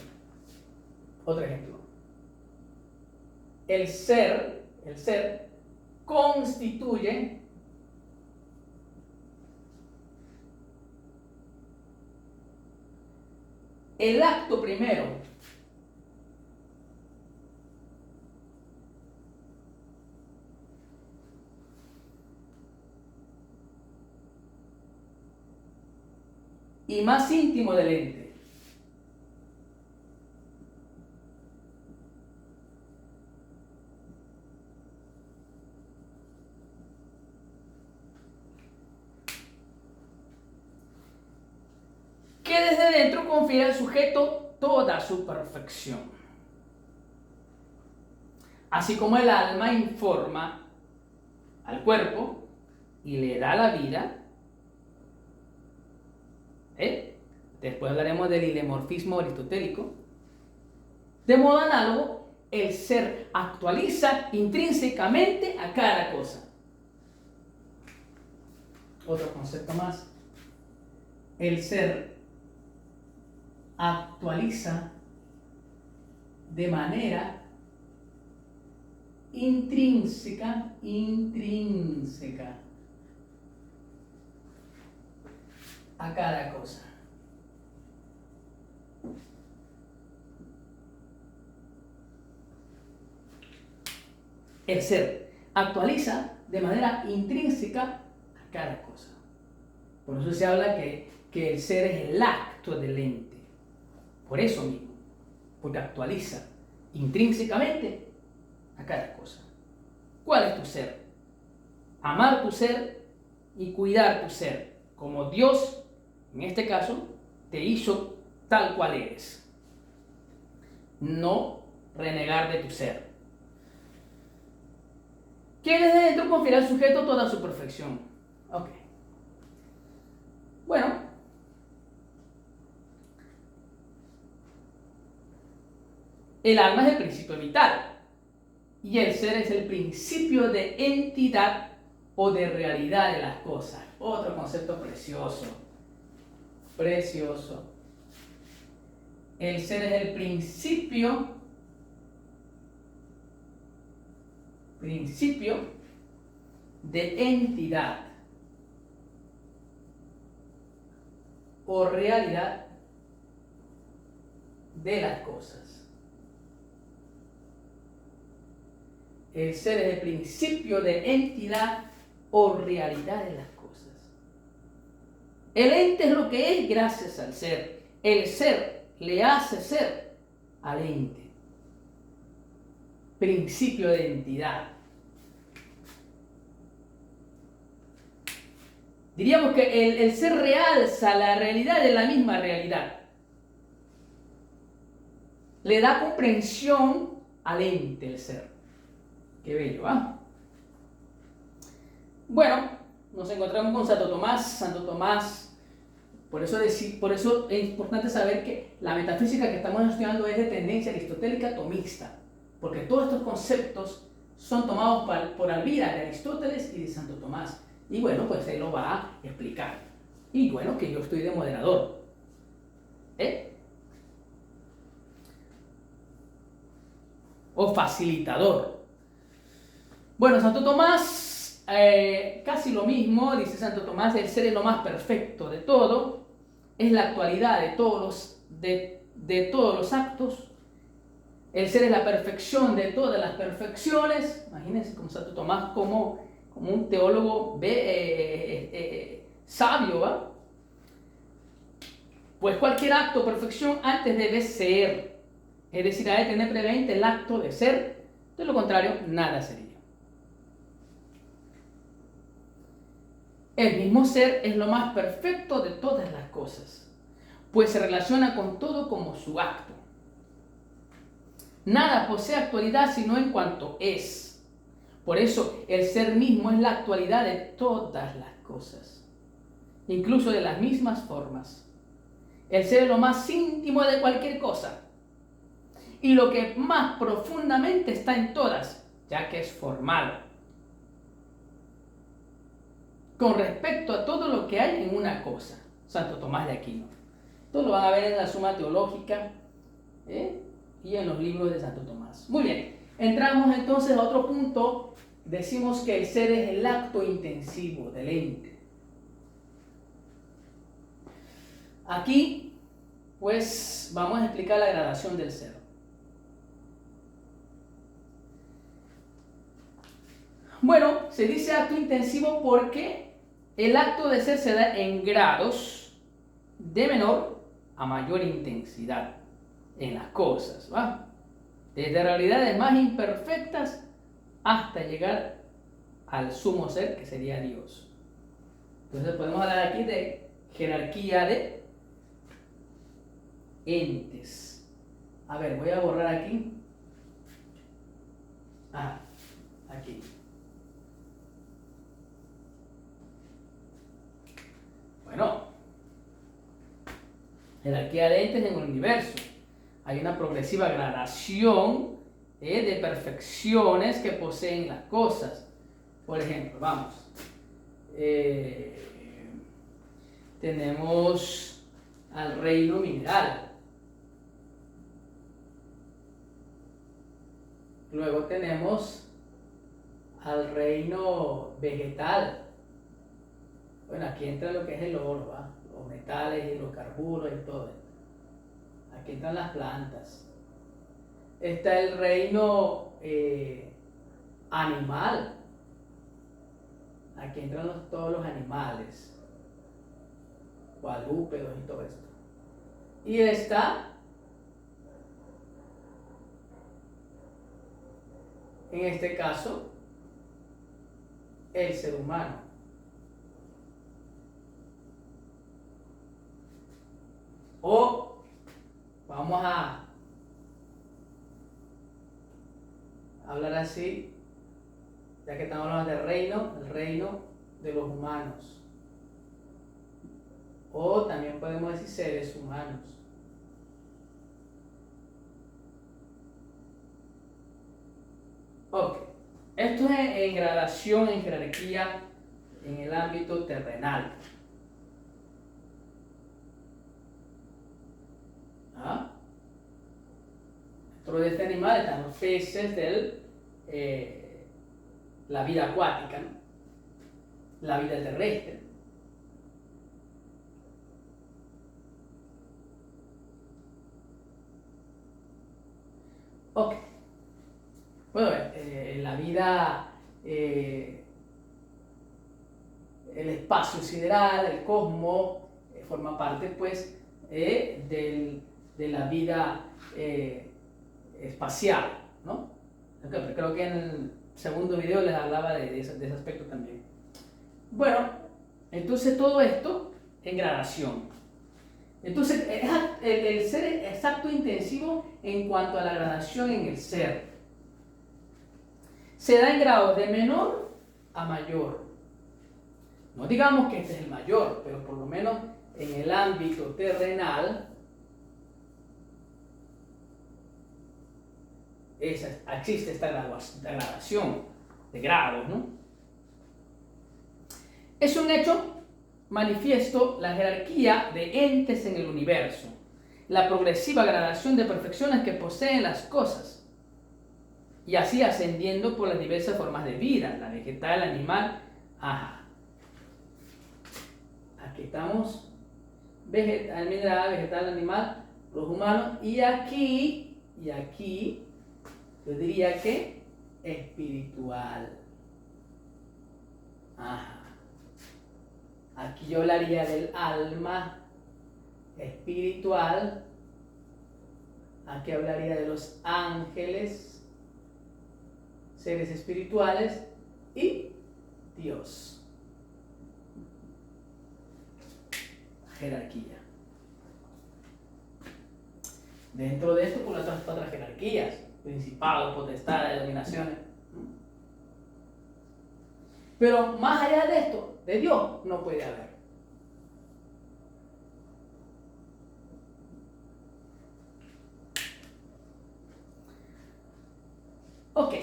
otro ejemplo. El ser constituye el acto primero y más íntimo del ente. Que desde dentro confiere al sujeto toda su perfección. Así como el alma informa al cuerpo y le da la vida. Después hablaremos del ilemorfismo aristotélico. De modo análogo, el ser actualiza intrínsecamente a cada cosa. Otro concepto más. El ser actualiza de manera intrínseca a cada cosa. El ser actualiza de manera intrínseca a cada cosa. Por eso se habla que el ser es el acto del ente. Por eso mismo, porque actualiza intrínsecamente a cada cosa. ¿Cuál es tu ser? Amar tu ser y cuidar tu ser, como Dios, en este caso, te hizo tal cual eres. No renegar de tu ser. Que desde dentro confiere al sujeto toda su perfección. Ok. Bueno. El alma es el principio vital. Y el ser es el principio de entidad o de realidad de las cosas. Otro concepto precioso. Precioso. El ser es el principio de entidad o realidad de las cosas. El ser es el principio de entidad o realidad de las cosas. El ente es lo que es gracias al ser. El ser le hace ser al ente. Principio de entidad. Diríamos que el ser realza la realidad de la misma realidad. Le da comprensión al ente, el ser. Qué bello, ¿ah? Bueno, nos encontramos con Santo Tomás. Santo Tomás, por eso es importante saber que la metafísica que estamos estudiando es de tendencia aristotélica tomista, porque todos estos conceptos son tomados por Alvira de Aristóteles y de Santo Tomás. Y bueno, pues él lo va a explicar. Y bueno, que yo estoy de moderador. O facilitador. Bueno, Santo Tomás, casi lo mismo, dice Santo Tomás, el ser es lo más perfecto de todo, es la actualidad de todos los actos, el ser es la perfección de todas las perfecciones. Imagínense como Santo Tomás como un teólogo sabio, ¿va? Pues cualquier acto o perfección antes debe ser, es decir, ha de tener previamente el acto de ser, de lo contrario, nada sería. El mismo ser es lo más perfecto de todas las cosas, pues se relaciona con todo como su acto. Nada posee actualidad sino en cuanto es. Por eso el ser mismo es la actualidad de todas las cosas, incluso de las mismas formas. El ser es lo más íntimo de cualquier cosa y lo que más profundamente está en todas, ya que es formal con respecto a todo lo que hay en una cosa. Santo Tomás de Aquino. Esto lo van a ver en la Suma Teológica y en los libros de Santo Tomás. Muy bien, entramos entonces a otro punto. Decimos que el ser es el acto intensivo del ente. Aquí, pues, vamos a explicar la gradación del ser. Bueno, se dice acto intensivo porque el acto de ser se da en grados de menor a mayor intensidad en las cosas, ¿va? Desde realidades más imperfectas hasta llegar al sumo ser, que sería Dios. Entonces podemos hablar aquí de jerarquía de entes. A ver, voy a borrar aquí. Aquí. Bueno, jerarquía de entes en el universo. Hay una progresiva gradación de perfecciones que poseen las cosas. Por ejemplo, vamos. Tenemos al reino mineral. Luego tenemos al reino vegetal. Bueno, aquí entra lo que es el oro, ¿va? Los metales y los carburos y todo esto. Aquí entran las plantas. Está el reino animal. Aquí entran todos los animales, cuadrúpedos y todo esto. Y está, en este caso, el ser humano. O vamos a hablar así, ya que estamos hablando del reino, el reino de los humanos. O también podemos decir seres humanos. Ok. Esto es en gradación, en jerarquía en el ámbito terrenal. ¿Ah? Dentro de este animal están los peces la vida acuática, ¿no? La vida terrestre. Ok. Bueno, la vida, el espacio sideral, el cosmos, forma parte pues de la vida espacial, ¿no? Creo que en el segundo video les hablaba de ese aspecto también. Bueno, entonces todo esto en gradación. Entonces, el ser es exacto e intensivo en cuanto a la gradación en el ser. Se da en grados de menor a mayor. No digamos que este es el mayor, pero por lo menos en el ámbito terrenal existe esta gradación de grados, ¿no? Es un hecho manifiesto la jerarquía de entes en el universo, la progresiva gradación de perfecciones que poseen las cosas, y así ascendiendo por las diversas formas de vida, la vegetal, la animal. Ajá. Aquí estamos, vegetal, mineral, vegetal, animal, los humanos, y aquí, yo diría que espiritual. Ajá. Aquí yo hablaría del alma espiritual. Aquí hablaría de los ángeles, seres espirituales y Dios. Jerarquía. Dentro de esto, por otras jerarquías, principados, potestades, dominaciones. Pero más allá de esto, de Dios, no puede haber. Ok,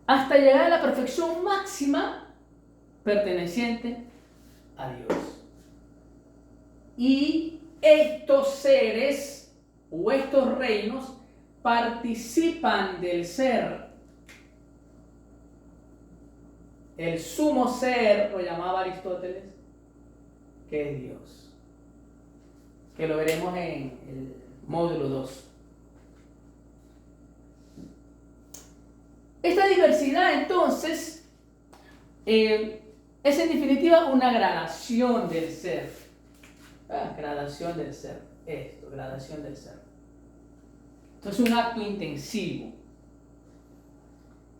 hasta llegar a la perfección máxima perteneciente a Dios. Y estos seres o estos reinos participan del ser. El sumo ser, lo llamaba Aristóteles, que es Dios. Que lo veremos en el módulo 2. Esta diversidad, entonces, es en definitiva una gradación del ser. Gradación del ser. Esto, gradación del ser. Entonces, un acto intensivo.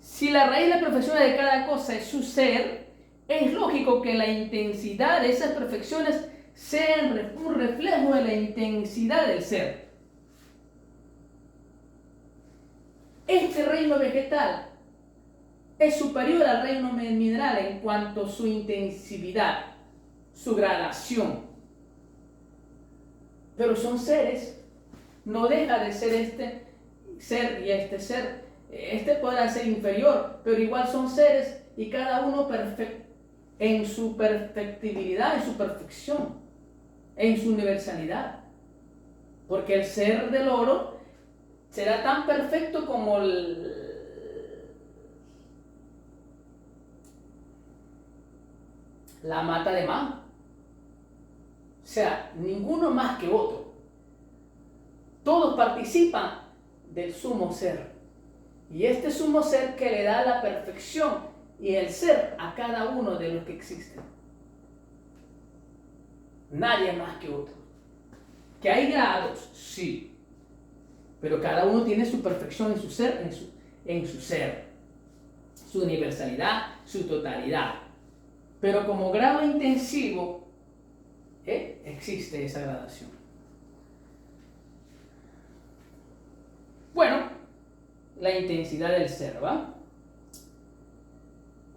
Si la raíz de la perfección de cada cosa es su ser, es lógico que la intensidad de esas perfecciones sea un reflejo de la intensidad del ser. Este reino vegetal es superior al reino mineral en cuanto a su intensividad, su gradación. Pero son seres, no deja de ser este ser y este ser. Este podrá ser inferior, pero igual son seres y cada uno en su perfectibilidad, en su perfección, en su universalidad. Porque el ser del oro será tan perfecto como la mata de mango. O sea, ninguno más que otro. Todos participan del sumo ser. Y este sumo ser que le da la perfección y el ser a cada uno de los que existen. Nadie más que otro. Que hay grados, sí. Pero cada uno tiene su perfección en su ser, en su ser. Su universalidad, su totalidad. Pero como grado intensivo, existe esa gradación. Bueno, la intensidad del ser, ¿va?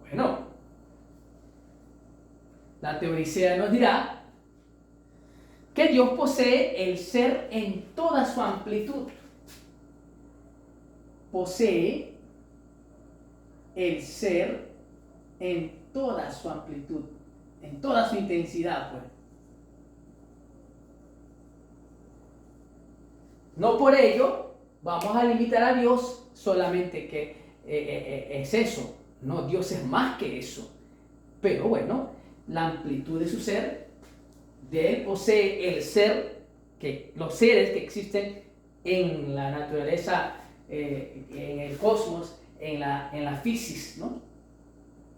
Bueno, la teodicea nos dirá que Dios posee el ser en toda su amplitud. Posee el ser en toda su amplitud. en toda su intensidad, pues. No por ello vamos a limitar a Dios solamente que es eso. No, Dios es más que eso. Pero bueno, la amplitud de su ser, de Él posee el ser, los seres que existen en la naturaleza, en el cosmos, en la física, ¿no?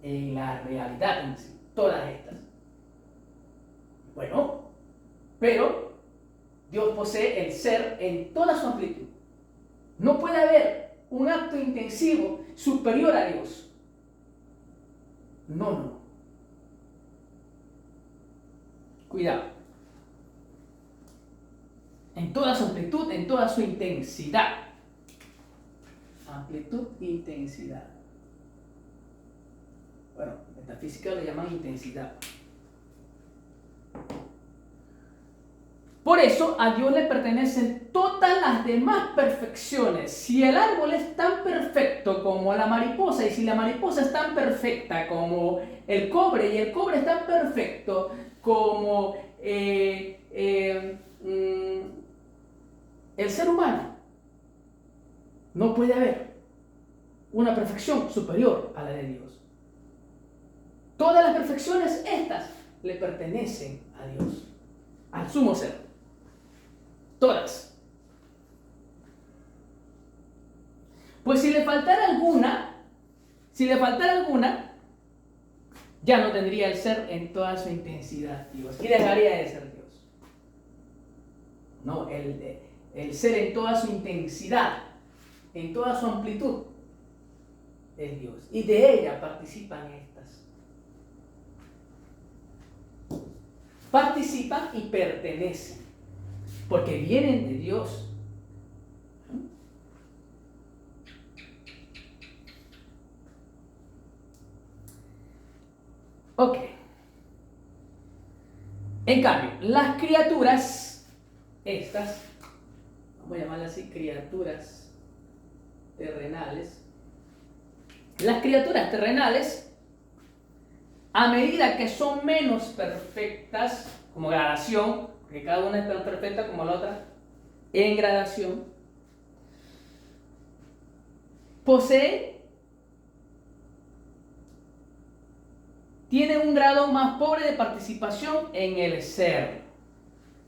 En la realidad en sí, todas estas. Bueno, pero Dios posee el ser en toda su amplitud. No puede haber un acto intensivo superior a Dios. No. Cuidado. En toda su amplitud, en toda su intensidad. Amplitud e intensidad. Bueno, en metafísica le llaman intensidad. Por eso a Dios le pertenecen todas las demás perfecciones. Si el árbol es tan perfecto como la mariposa, y si la mariposa es tan perfecta como el cobre, y el cobre es tan perfecto como el ser humano, no puede haber una perfección superior a la de Dios. Todas las perfecciones estas le pertenecen a Dios, al sumo ser. Todas. Pues si le faltara alguna, ya no tendría el ser en toda su intensidad Dios, y dejaría de ser Dios. No, el ser en toda su intensidad, en toda su amplitud, es Dios. Y de ella participan estas. Participan y pertenecen, porque vienen de Dios. Ok. En cambio, las criaturas, estas, vamos a llamarlas así, criaturas terrenales. Las criaturas terrenales, a medida que son menos perfectas, como gradación, porque cada una es tan perfecta como la otra, en gradación, tienen un grado más pobre de participación en el ser.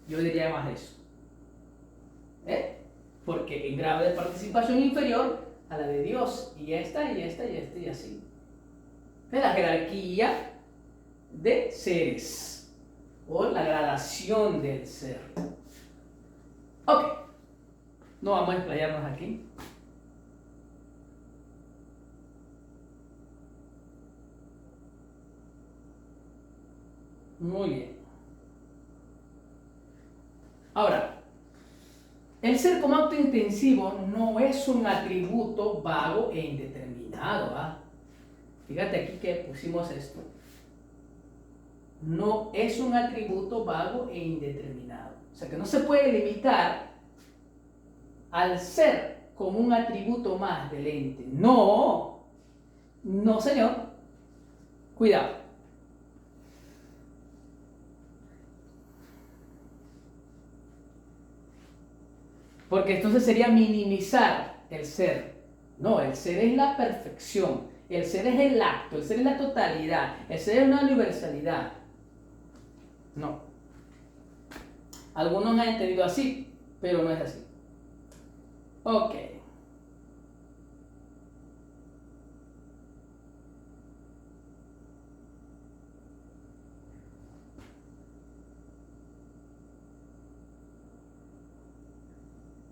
Yo diría más eso. Porque en grado de participación inferior a la de Dios, y esta, y así. De la jerarquía de seres, o la gradación del ser. Ok, no vamos a explayarnos aquí. Muy bien. Ahora, el ser como acto intensivo no es un atributo vago e indeterminado. Fíjate aquí que pusimos esto. No es un atributo vago e indeterminado. O sea que no se puede limitar al ser como un atributo más del ente. No, señor. Cuidado. Porque entonces sería minimizar el ser. No, el ser es la perfección. El ser es el acto, el ser es la totalidad, el ser es una universalidad. No. Algunos han entendido así, pero no es así. Ok.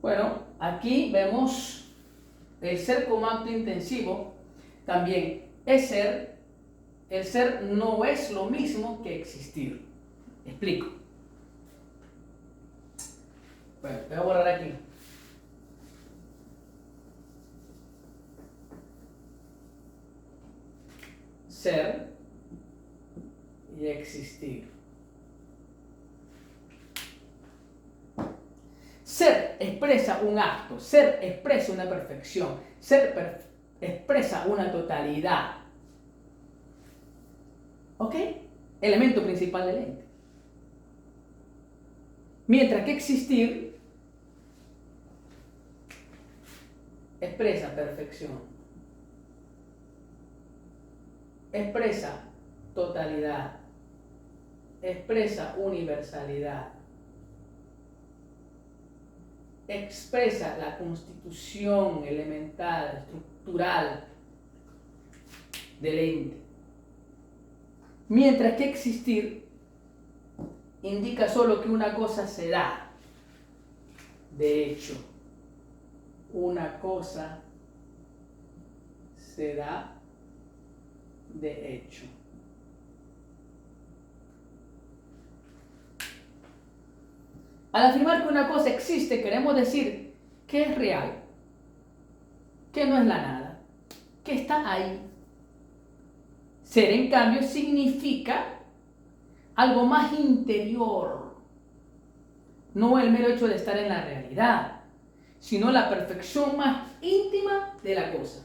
Bueno, aquí vemos el ser como acto intensivo. También el ser no es lo mismo que existir. Explico. Bueno, voy a borrar aquí. Ser y existir. Ser expresa un acto, ser expresa una perfección, expresa una totalidad. ¿Ok? elemento principal del ente. Mientras que existir expresa perfección, expresa totalidad, expresa universalidad, expresa la constitución elemental, estructural del ente. Mientras que existir indica solo que una cosa se da. De hecho, una cosa se da de hecho. Al afirmar que una cosa existe, queremos decir que es real, que no es la nada, que está ahí. Ser, en cambio, significa algo más interior, no el mero hecho de estar en la realidad, sino la perfección más íntima de la cosa.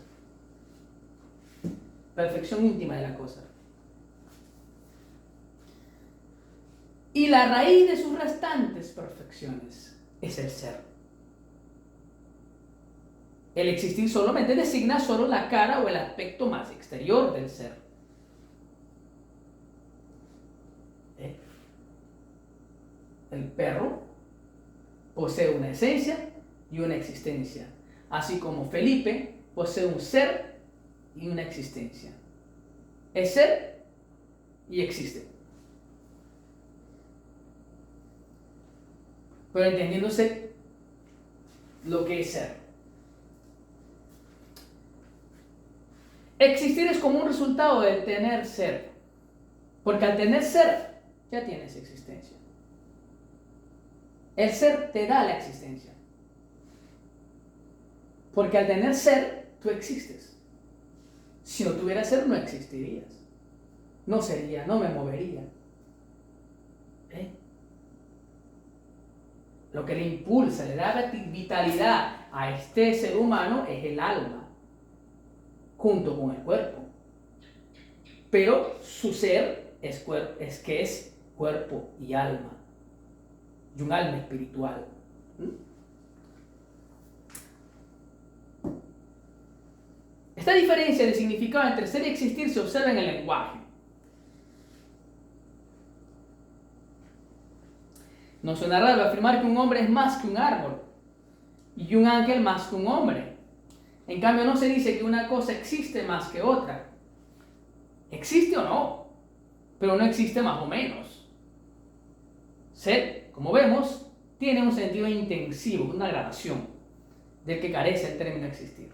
Perfección íntima de la cosa. Y la raíz de sus restantes perfecciones es el ser. El existir solamente designa solo la cara o el aspecto más exterior del ser. El perro posee una esencia y una existencia, así como Felipe posee un ser y una existencia. Es ser y existe. Pero entendiéndose lo que es ser. Existir es como un resultado del tener ser, porque al tener ser ya tienes existencia. El ser te da la existencia. Porque al tener ser, tú existes. Si no tuvieras ser, no existirías. No sería, no me movería. Lo que le impulsa, le da vitalidad a este ser humano es el alma, junto con el cuerpo. Pero su ser es cuerpo y alma. Y un alma espiritual. Esta diferencia de significado entre ser y existir se observa en el lenguaje. No suena raro afirmar que un hombre es más que un árbol y un ángel más que un hombre. En cambio, no se dice que una cosa existe más que otra. Existe o no, pero no existe más o menos. Ser, como vemos, tiene un sentido intensivo, una gradación, del que carece el término existir.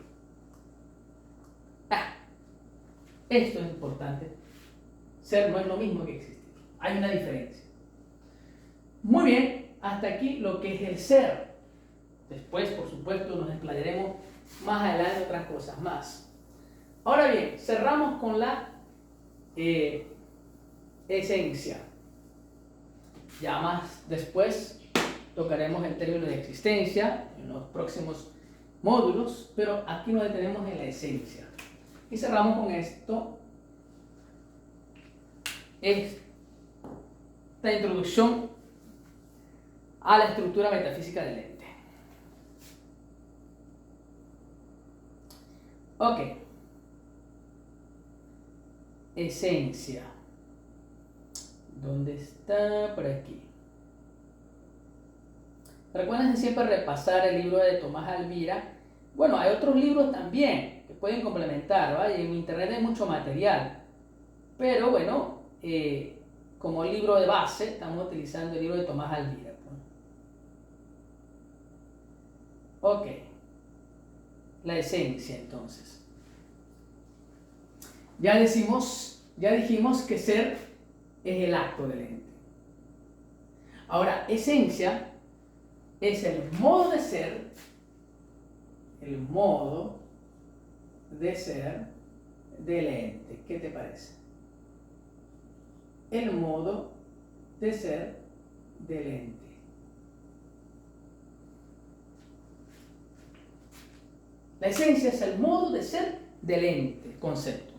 Esto es importante. Ser no es lo mismo que existir. Hay una diferencia. Muy bien, hasta aquí lo que es el ser. Después, por supuesto, nos explayaremos más adelante en otras cosas más. Ahora bien, cerramos con la esencia. Ya más después tocaremos el término de existencia en los próximos módulos, pero aquí nos detenemos en la esencia. Y cerramos con esto, esta introducción a la estructura metafísica del ente. Ok. Esencia. ¿Dónde está? Por aquí. Recuerden siempre repasar el libro de Tomás Alvira. Bueno, hay otros libros también que pueden complementar, ¿vale? En internet hay mucho material. Pero bueno, como libro de base estamos utilizando el libro de Tomás Alvira. Ok. La esencia, entonces. Ya dijimos que ser es el acto del ente. Ahora, esencia es el modo de ser del ente. ¿Qué te parece? El modo de ser del ente. La esencia es el modo de ser del ente, concepto.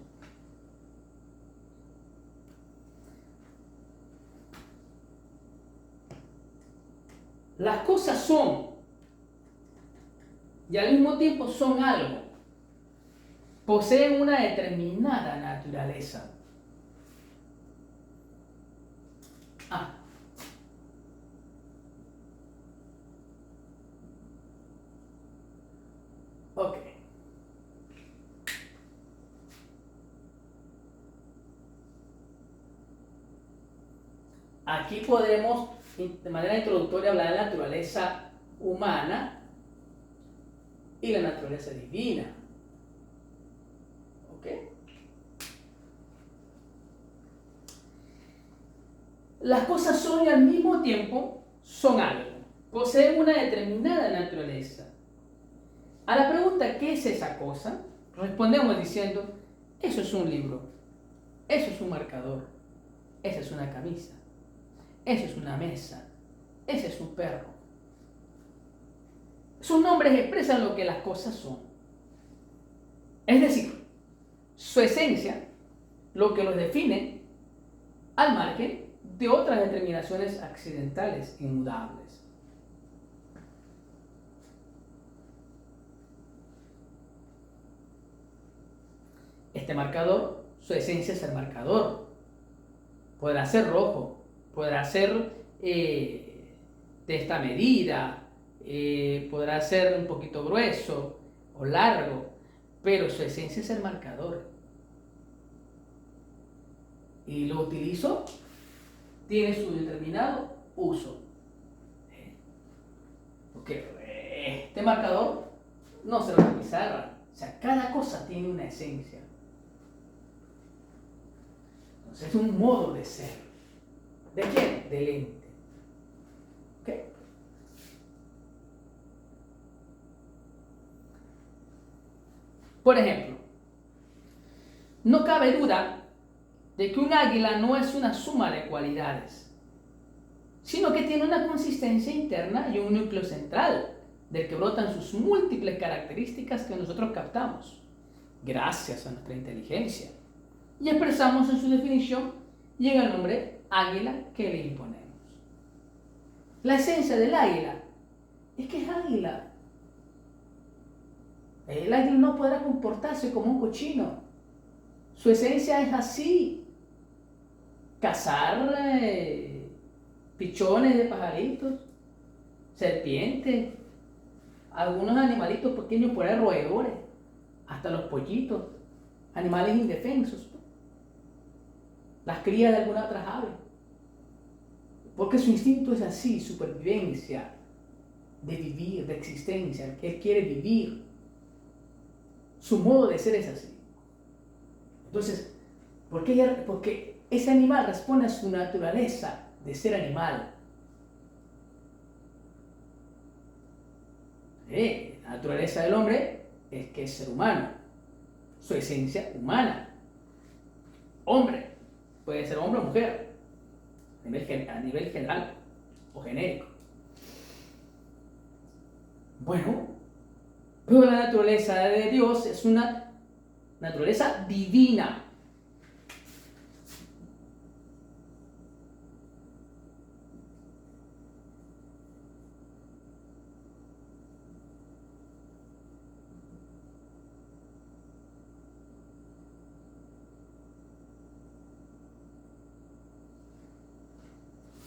Las cosas son y al mismo tiempo son algo. Poseen una determinada naturaleza. Ok. Aquí podremos, de manera introductoria, hablar de la naturaleza humana y la naturaleza divina. ¿Ok? Las cosas son y al mismo tiempo son algo. Poseen una determinada naturaleza. A la pregunta, ¿qué es esa cosa? Respondemos diciendo, eso es un libro, eso es un marcador, esa es una camisa, eso es una mesa, ese es un perro. Sus nombres expresan lo que las cosas son. Es decir, su esencia, lo que los define, al margen de otras determinaciones accidentales, inmudables. Este marcador, su esencia es el marcador. Podrá ser rojo, podrá ser de esta medida, podrá ser un poquito grueso o largo, pero su esencia es el marcador. Y lo utilizo, tiene su determinado uso. Porque este marcador no se una pizarra, o sea, cada cosa tiene una esencia. Entonces es un modo de ser. ¿De quién? Del ente. ¿Ok? Por ejemplo, no cabe duda de que un águila no es una suma de cualidades, sino que tiene una consistencia interna y un núcleo central, del que brotan sus múltiples características que nosotros captamos, gracias a nuestra inteligencia, y expresamos en su definición y en el nombre águila que le imponemos. La esencia del águila es que es águila. El águila no podrá comportarse como un cochino. Su esencia es así. Cazar pichones de pajaritos, serpientes, algunos animalitos pequeños por ahí, roedores, hasta los pollitos, animales indefensos, ¿no? Las crías de algunas otras aves. Porque su instinto es así, supervivencia, de vivir, de existencia, que él quiere vivir. Su modo de ser es así. Entonces, porque ese animal responde a su naturaleza de ser animal. La naturaleza del hombre es que es ser humano, su esencia humana. Hombre, puede ser hombre o mujer, a nivel general o genérico. Bueno, pero la naturaleza de Dios es una naturaleza divina.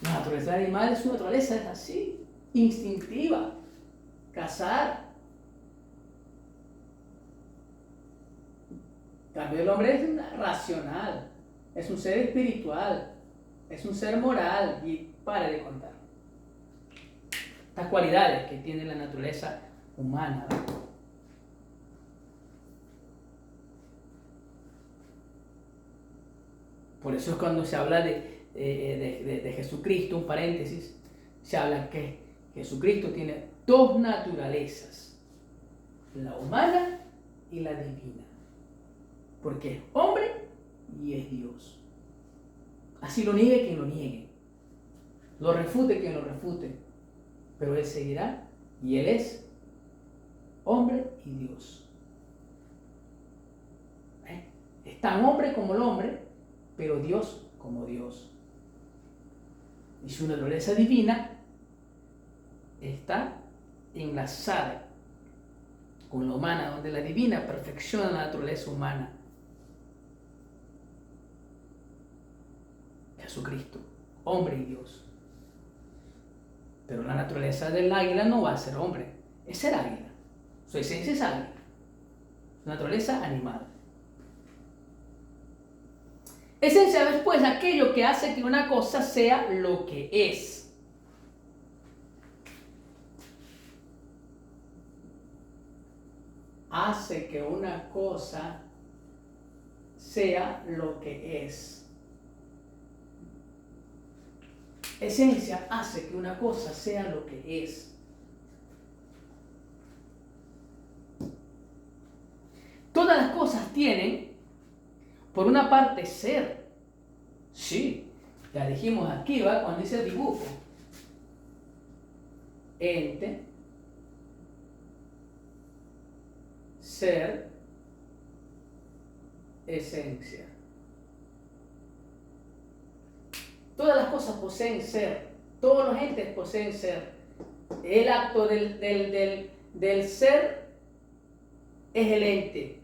La naturaleza animal, su naturaleza es así, instintiva, cazar. En cambio, el hombre es racional, es un ser espiritual, es un ser moral y para de contar. Estas cualidades que tiene la naturaleza humana. Por eso es cuando se habla de Jesucristo, un paréntesis, se habla que Jesucristo tiene dos naturalezas, la humana y la divina, porque es hombre y es Dios. Así lo niegue quien lo niegue, lo refute quien lo refute, pero Él seguirá y Él es hombre y Dios. Es tan hombre como el hombre, pero Dios como Dios. Y su naturaleza divina está enlazada con la humana, donde la divina perfecciona la naturaleza humana. Jesucristo, hombre y Dios. Pero la naturaleza del águila no va a ser hombre, es ser águila. Su esencia es águila. Su naturaleza animal. Esencia es pues aquello que hace que una cosa sea lo que es. Hace que una cosa sea lo que es. Esencia hace que una cosa sea lo que es. Todas las cosas tienen, por una parte, ser. Sí, ya dijimos aquí, ¿va? Cuando dice el dibujo. Ente, ser, esencia. Todas las cosas poseen ser. Todos los entes poseen ser. El acto del ser es el ente.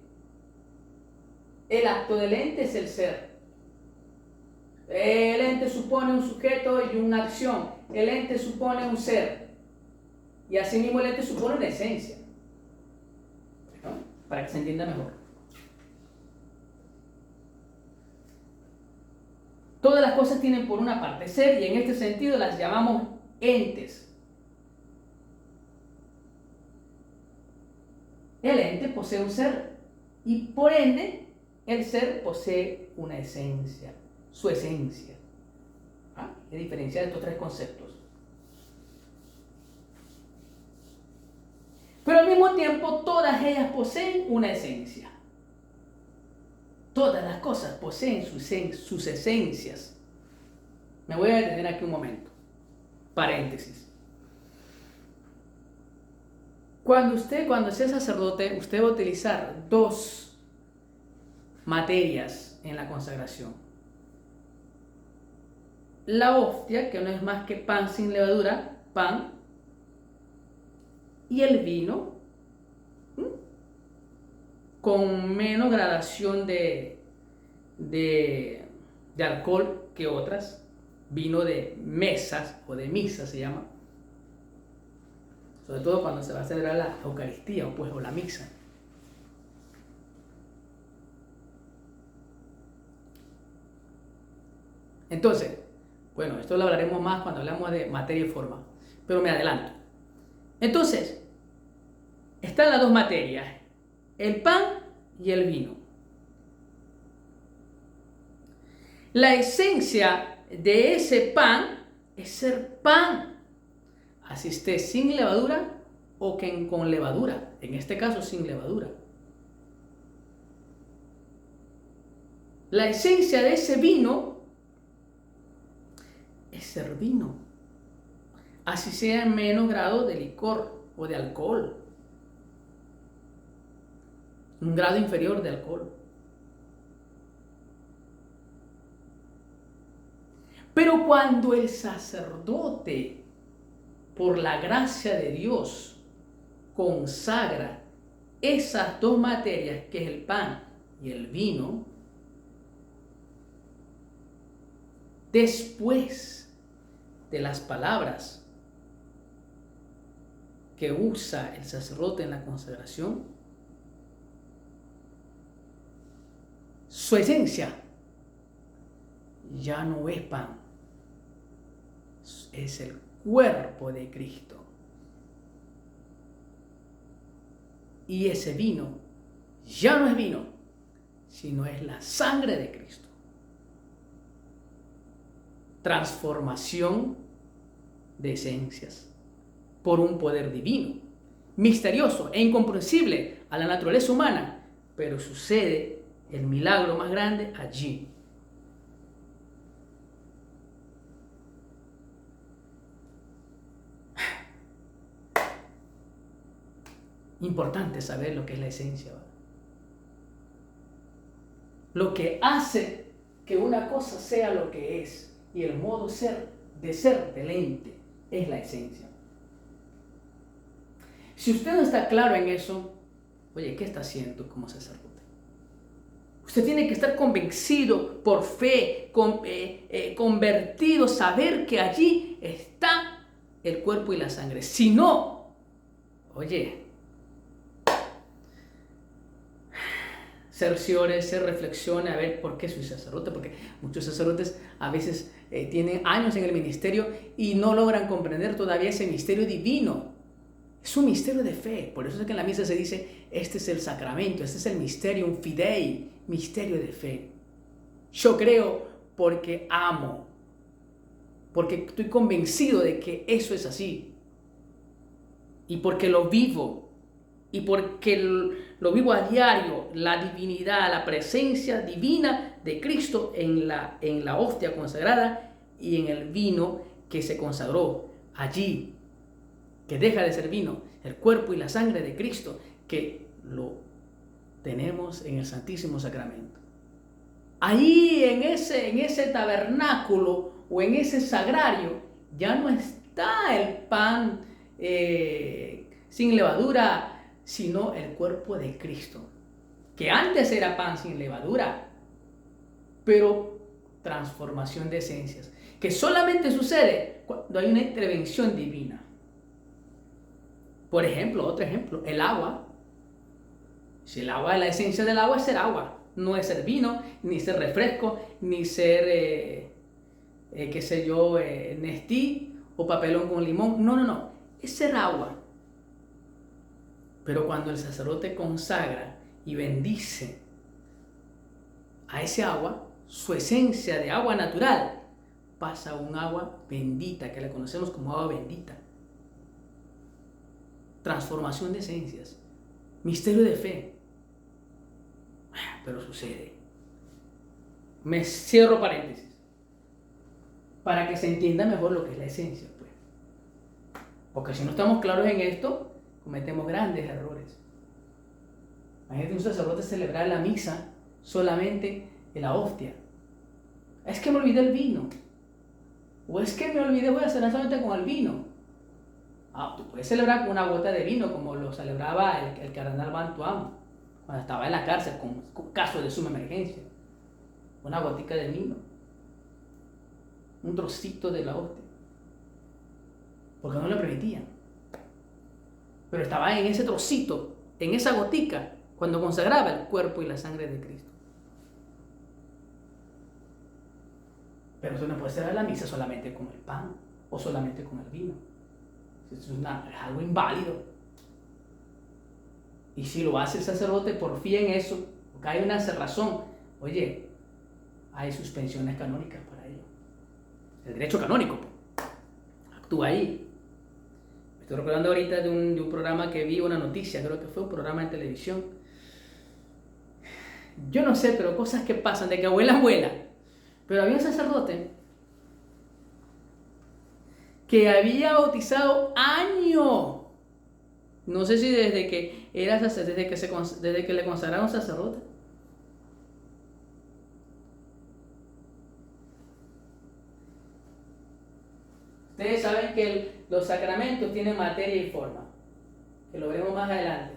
El acto del ente es el ser. El ente supone un sujeto y una acción. El ente supone un ser. Y asimismo el ente supone una esencia. ¿No? Para que se entienda mejor. Todas las cosas tienen por una parte ser y en este sentido las llamamos entes. El ente posee un ser y por ende el ser posee una esencia, su esencia. ¿Ah? Es diferenciar estos tres conceptos. Pero al mismo tiempo todas ellas poseen una esencia. Todas las cosas poseen sus esencias. Me voy a detener aquí un momento. Paréntesis. Cuando sea sacerdote, usted va a utilizar dos materias en la consagración. La hostia, que no es más que pan sin levadura, pan, y el vino, con menos gradación de alcohol que otras, vino de mesas o de misa se llama, sobre todo cuando se va a celebrar la Eucaristía o la misa. Entonces, bueno, esto lo hablaremos más cuando hablamos de materia y forma, pero me adelanto. Entonces, están las dos materias, el pan y el vino. La esencia de ese pan es ser pan, así esté sin levadura o con levadura, en este caso sin levadura. La esencia de ese vino es ser vino, así sea en menos grado de licor o de alcohol, un grado inferior de alcohol. Pero cuando el sacerdote, por la gracia de Dios, consagra esas dos materias, que es el pan y el vino, después de las palabras que usa el sacerdote en la consagración, su esencia ya no es pan, es el cuerpo de Cristo. Y ese vino ya no es vino, sino es la sangre de Cristo. Transformación de esencias por un poder divino, misterioso e incomprensible a la naturaleza humana, pero sucede el milagro más grande allí. Importante saber lo que es la esencia, ¿verdad? Lo que hace que una cosa sea lo que es y el modo de ser del ente es la esencia. Si usted no está claro en eso, oye, ¿qué está haciendo como sacerdote? Usted tiene que estar convencido por fe, convertido, saber que allí está el cuerpo y la sangre. Si no, oye, cerciore, se reflexione a ver por qué soy sacerdote, porque muchos sacerdotes a veces tienen años en el ministerio y no logran comprender todavía ese misterio divino. Es un misterio de fe, por eso es que en la misa se dice, este es el sacramento, este es el mysterium fidei, misterio de fe. Yo creo porque amo, porque estoy convencido de que eso es así, y porque lo vivo, y porque lo vivo a diario, la divinidad, la presencia divina de Cristo en la hostia consagrada y en el vino que se consagró allí, que deja de ser vino, el cuerpo y la sangre de Cristo, que lo tenemos en el Santísimo Sacramento. Ahí en ese tabernáculo o en ese sagrario ya no está el pan sin levadura, sino el cuerpo de Cristo, que antes era pan sin levadura, pero transformación de esencias, que solamente sucede cuando hay una intervención divina. Por ejemplo, otro ejemplo, el agua. Si el agua, la esencia del agua es ser agua, no es ser vino, ni ser refresco, ni ser, qué sé yo, Nestí o papelón con limón. No, es ser agua. Pero cuando el sacerdote consagra y bendice a ese agua, su esencia de agua natural pasa a un agua bendita, que la conocemos como agua bendita. Transformación de esencias, misterio de fe. Pero sucede. Me cierro paréntesis para que se entienda mejor lo que es la esencia, pues. Porque si no estamos claros en esto, cometemos grandes errores. Imagínate un sacerdote celebrar la misa solamente en la hostia. Es que me olvidé el vino. O es que me olvidé, voy a celebrar solamente con el vino. Tú puedes celebrar con una gota de vino, como lo celebraba el cardenal Bantuán cuando estaba en la cárcel con casos de suma emergencia. Una gotica de vino, un trocito de la hostia, porque no le permitían. Pero estaba en ese trocito, en esa gotica, cuando consagraba el cuerpo y la sangre de Cristo. Pero tú no puedes celebrar la misa solamente con el pan o solamente con el vino. Es algo inválido. Y si lo hace el sacerdote por fin en eso, porque hay una cerrazón, oye, hay suspensiones canónicas para ello. El derecho canónico actúa ahí. Me estoy recordando ahorita de un programa que vi, una noticia, creo que fue un programa de televisión. Yo no sé, pero cosas que pasan, de que abuela. Pero había un sacerdote que había bautizado años. No sé si desde que le consagraron sacerdote. Ustedes saben que los sacramentos tienen materia y forma, que lo veremos más adelante.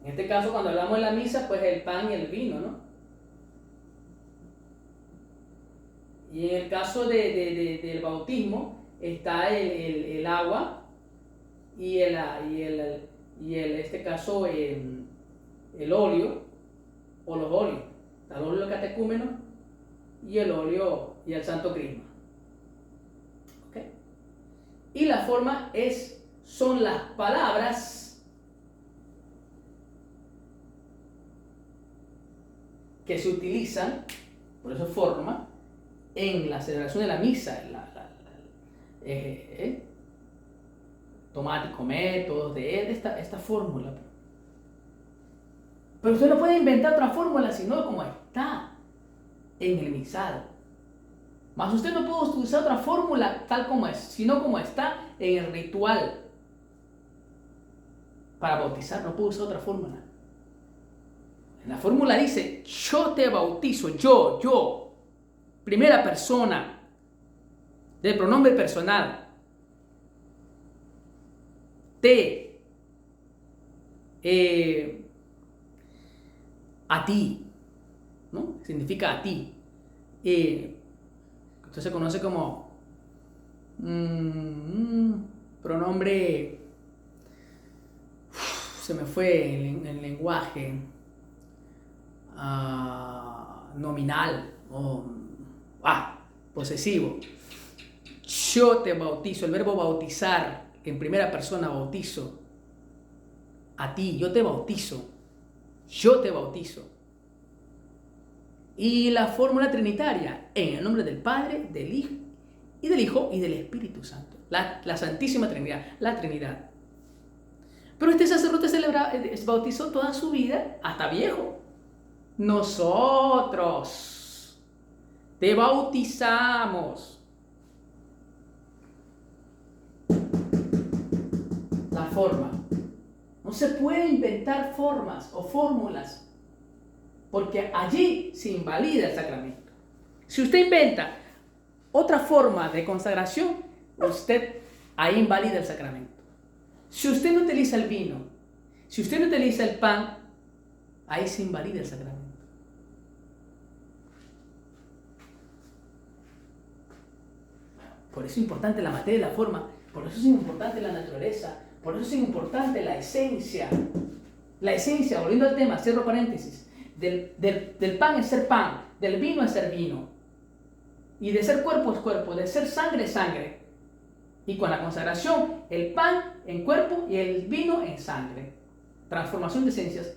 En este caso, cuando hablamos de la misa, pues el pan y el vino, ¿no? Y en el caso del bautismo está el agua y este caso el óleo o los óleos. Está el óleo catecúmeno y el óleo y el santo crisma. ¿Okay? Y la forma son las palabras que se utilizan, por eso forma, en la celebración de la misa, tomate y comer, todos de esta fórmula. Pero usted no puede inventar otra fórmula sino como está en el misal. Mas usted no puede utilizar otra fórmula tal como es, sino como está en el ritual. Para bautizar no puede usar otra fórmula. En la fórmula dice, yo te bautizo, yo, primera persona, del pronombre personal. Te, a ti, ¿no? Significa a ti. Esto se conoce como pronombre, se me fue el lenguaje, nominal o posesivo. Yo te bautizo, el verbo bautizar, en primera persona bautizo, a ti, yo te bautizo, yo te bautizo. Y la fórmula trinitaria, en el nombre del Padre, del Hijo y del Espíritu Santo. La Santísima Trinidad, la Trinidad. Pero este sacerdote bautizó toda su vida hasta viejo. Nosotros te bautizamos. La forma. No se puede inventar formas o fórmulas, porque allí se invalida el sacramento. Si usted inventa otra forma de consagración, usted ahí invalida el sacramento. Si usted no utiliza el vino, si usted no utiliza el pan, ahí se invalida el sacramento. Por eso es importante la materia y la forma, por eso es importante la naturaleza, por eso es importante la esencia. La esencia, volviendo al tema, cierro paréntesis, del pan es ser pan, del vino es ser vino. Y de ser cuerpo es cuerpo, de ser sangre es sangre. Y con la consagración, el pan en cuerpo y el vino en sangre. Transformación de esencias.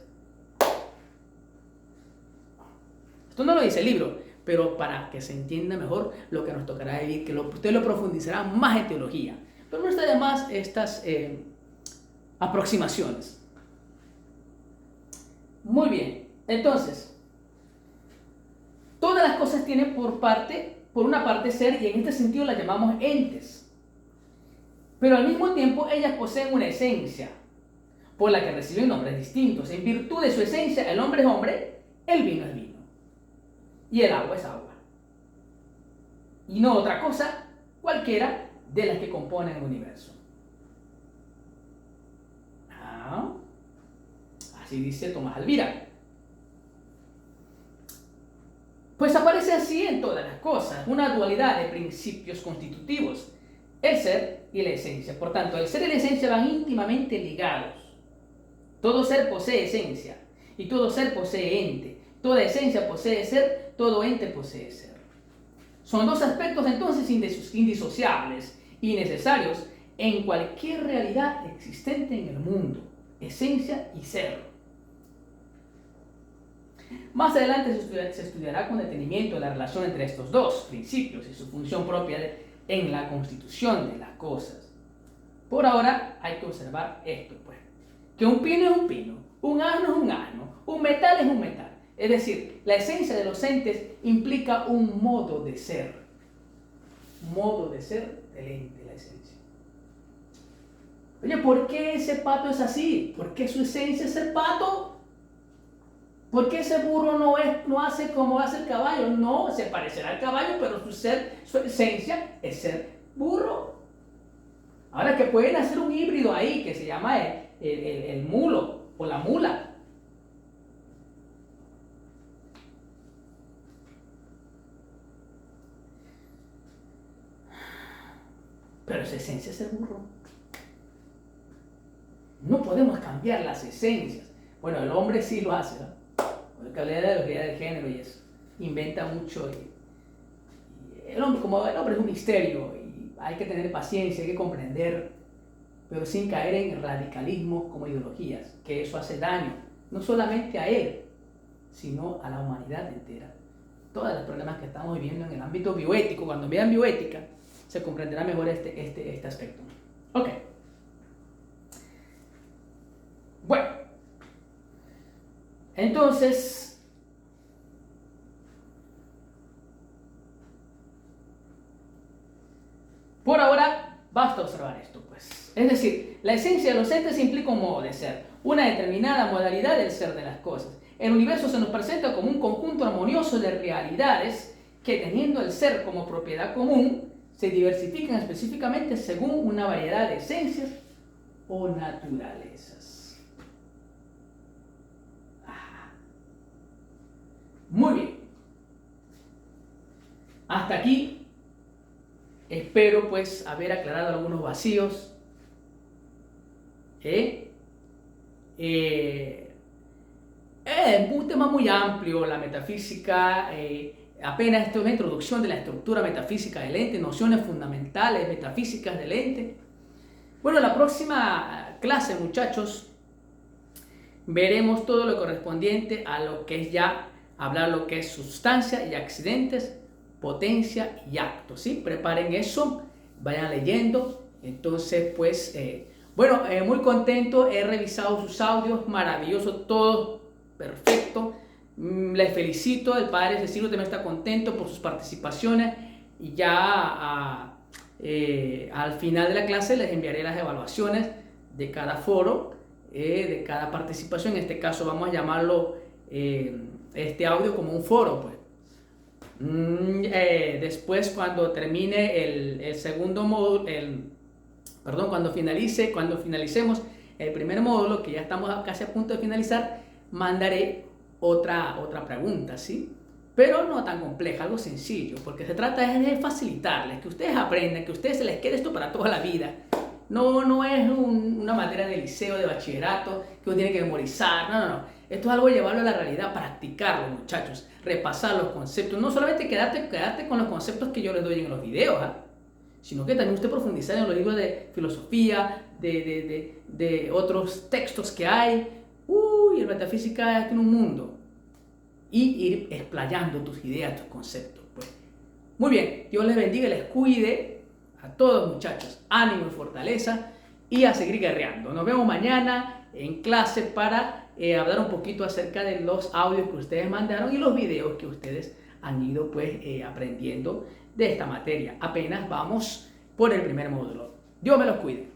Esto no lo dice el libro, pero para que se entienda mejor lo que nos tocará vivir, que usted lo profundizará más en teología. Pero no está de más estas aproximaciones. Muy bien, entonces, todas las cosas tienen por una parte ser, y en este sentido las llamamos entes. Pero al mismo tiempo ellas poseen una esencia, por la que reciben nombres distintos. En virtud de su esencia, el hombre es hombre, el vino es vino, y el agua es agua. Y no otra cosa, cualquiera de las que componen el universo. Así dice Tomás Alvira. Pues aparece así en todas las cosas, una dualidad de principios constitutivos, el ser y la esencia. Por tanto, el ser y la esencia van íntimamente ligados. Todo ser posee esencia y todo ser posee ente. Toda esencia posee ser, todo ente posee ser. Son dos aspectos entonces indisociables y necesarios en cualquier realidad existente en el mundo, esencia y ser. Más adelante se estudiará con detenimiento la relación entre estos dos principios y su función propia en la constitución de las cosas. Por ahora hay que observar esto, pues, que un pino es un pino, un asno es un asno, un metal es un metal. Es decir, la esencia de los entes implica un modo de ser. Modo de ser del ente, la esencia. Oye, ¿por qué ese pato es así? ¿Por qué su esencia es el pato? ¿Por qué ese burro no hace como hace el caballo? No, se parecerá al caballo, pero su esencia es ser burro. Ahora que pueden hacer un híbrido ahí que se llama el mulo o la mula. Pero esa esencia es el burro. No podemos cambiar las esencias. Bueno, el hombre sí lo hace, ¿no? Porque habla de la ideología del género y eso. Inventa mucho. El hombre es un misterio y hay que tener paciencia, hay que comprender, pero sin caer en radicalismos como ideologías, que eso hace daño, no solamente a él, sino a la humanidad entera. Todos los problemas que estamos viviendo en el ámbito bioético, cuando vean bioética, se comprenderá mejor este aspecto. Ok. Bueno. Entonces, por ahora, basta observar esto, pues. Es decir, la esencia de los entes implica un modo de ser, una determinada modalidad del ser de las cosas. El universo se nos presenta como un conjunto armonioso de realidades que, teniendo el ser como propiedad común, se diversifican específicamente según una variedad de esencias o naturalezas. Muy bien. Hasta aquí espero pues haber aclarado algunos vacíos. Un tema muy amplio, la metafísica. Apenas esto es una introducción de la estructura metafísica del ente, nociones fundamentales metafísicas del ente. Bueno, la próxima clase, muchachos, veremos todo lo correspondiente a lo que es ya hablar lo que es sustancia y accidentes, potencia y acto, ¿sí? Preparen eso, vayan leyendo. Entonces, pues, muy contento, he revisado sus audios, maravilloso, todo perfecto. Les felicito, el padre Cecilio también está contento por sus participaciones y ya al final de la clase les enviaré las evaluaciones de cada foro, de cada participación. En este caso vamos a llamarlo este audio como un foro, pues. Después, cuando termine el segundo módulo, cuando finalicemos el primer módulo, que ya estamos casi a punto de finalizar, mandaré otra pregunta, ¿sí? Pero no tan compleja, algo sencillo, porque se trata de facilitarles, que ustedes aprendan, que a ustedes se les quede esto para toda la vida. No es una materia de liceo, de bachillerato, que uno tiene que memorizar, no. Esto es algo de llevarlo a la realidad, practicarlo, muchachos, repasar los conceptos, no solamente quedarte con los conceptos que yo les doy en los videos, sino que también usted profundizar en los libros de filosofía, de otros textos que hay. En metafísica tiene un mundo. Y ir explayando tus ideas, tus conceptos, pues. Muy bien, Dios les bendiga y les cuide a todos, muchachos. Ánimo y fortaleza y a seguir guerreando. Nos vemos mañana en clase para hablar un poquito acerca de los audios que ustedes mandaron y los videos que ustedes han ido pues aprendiendo de esta materia. Apenas vamos por el primer módulo. Dios me los cuide.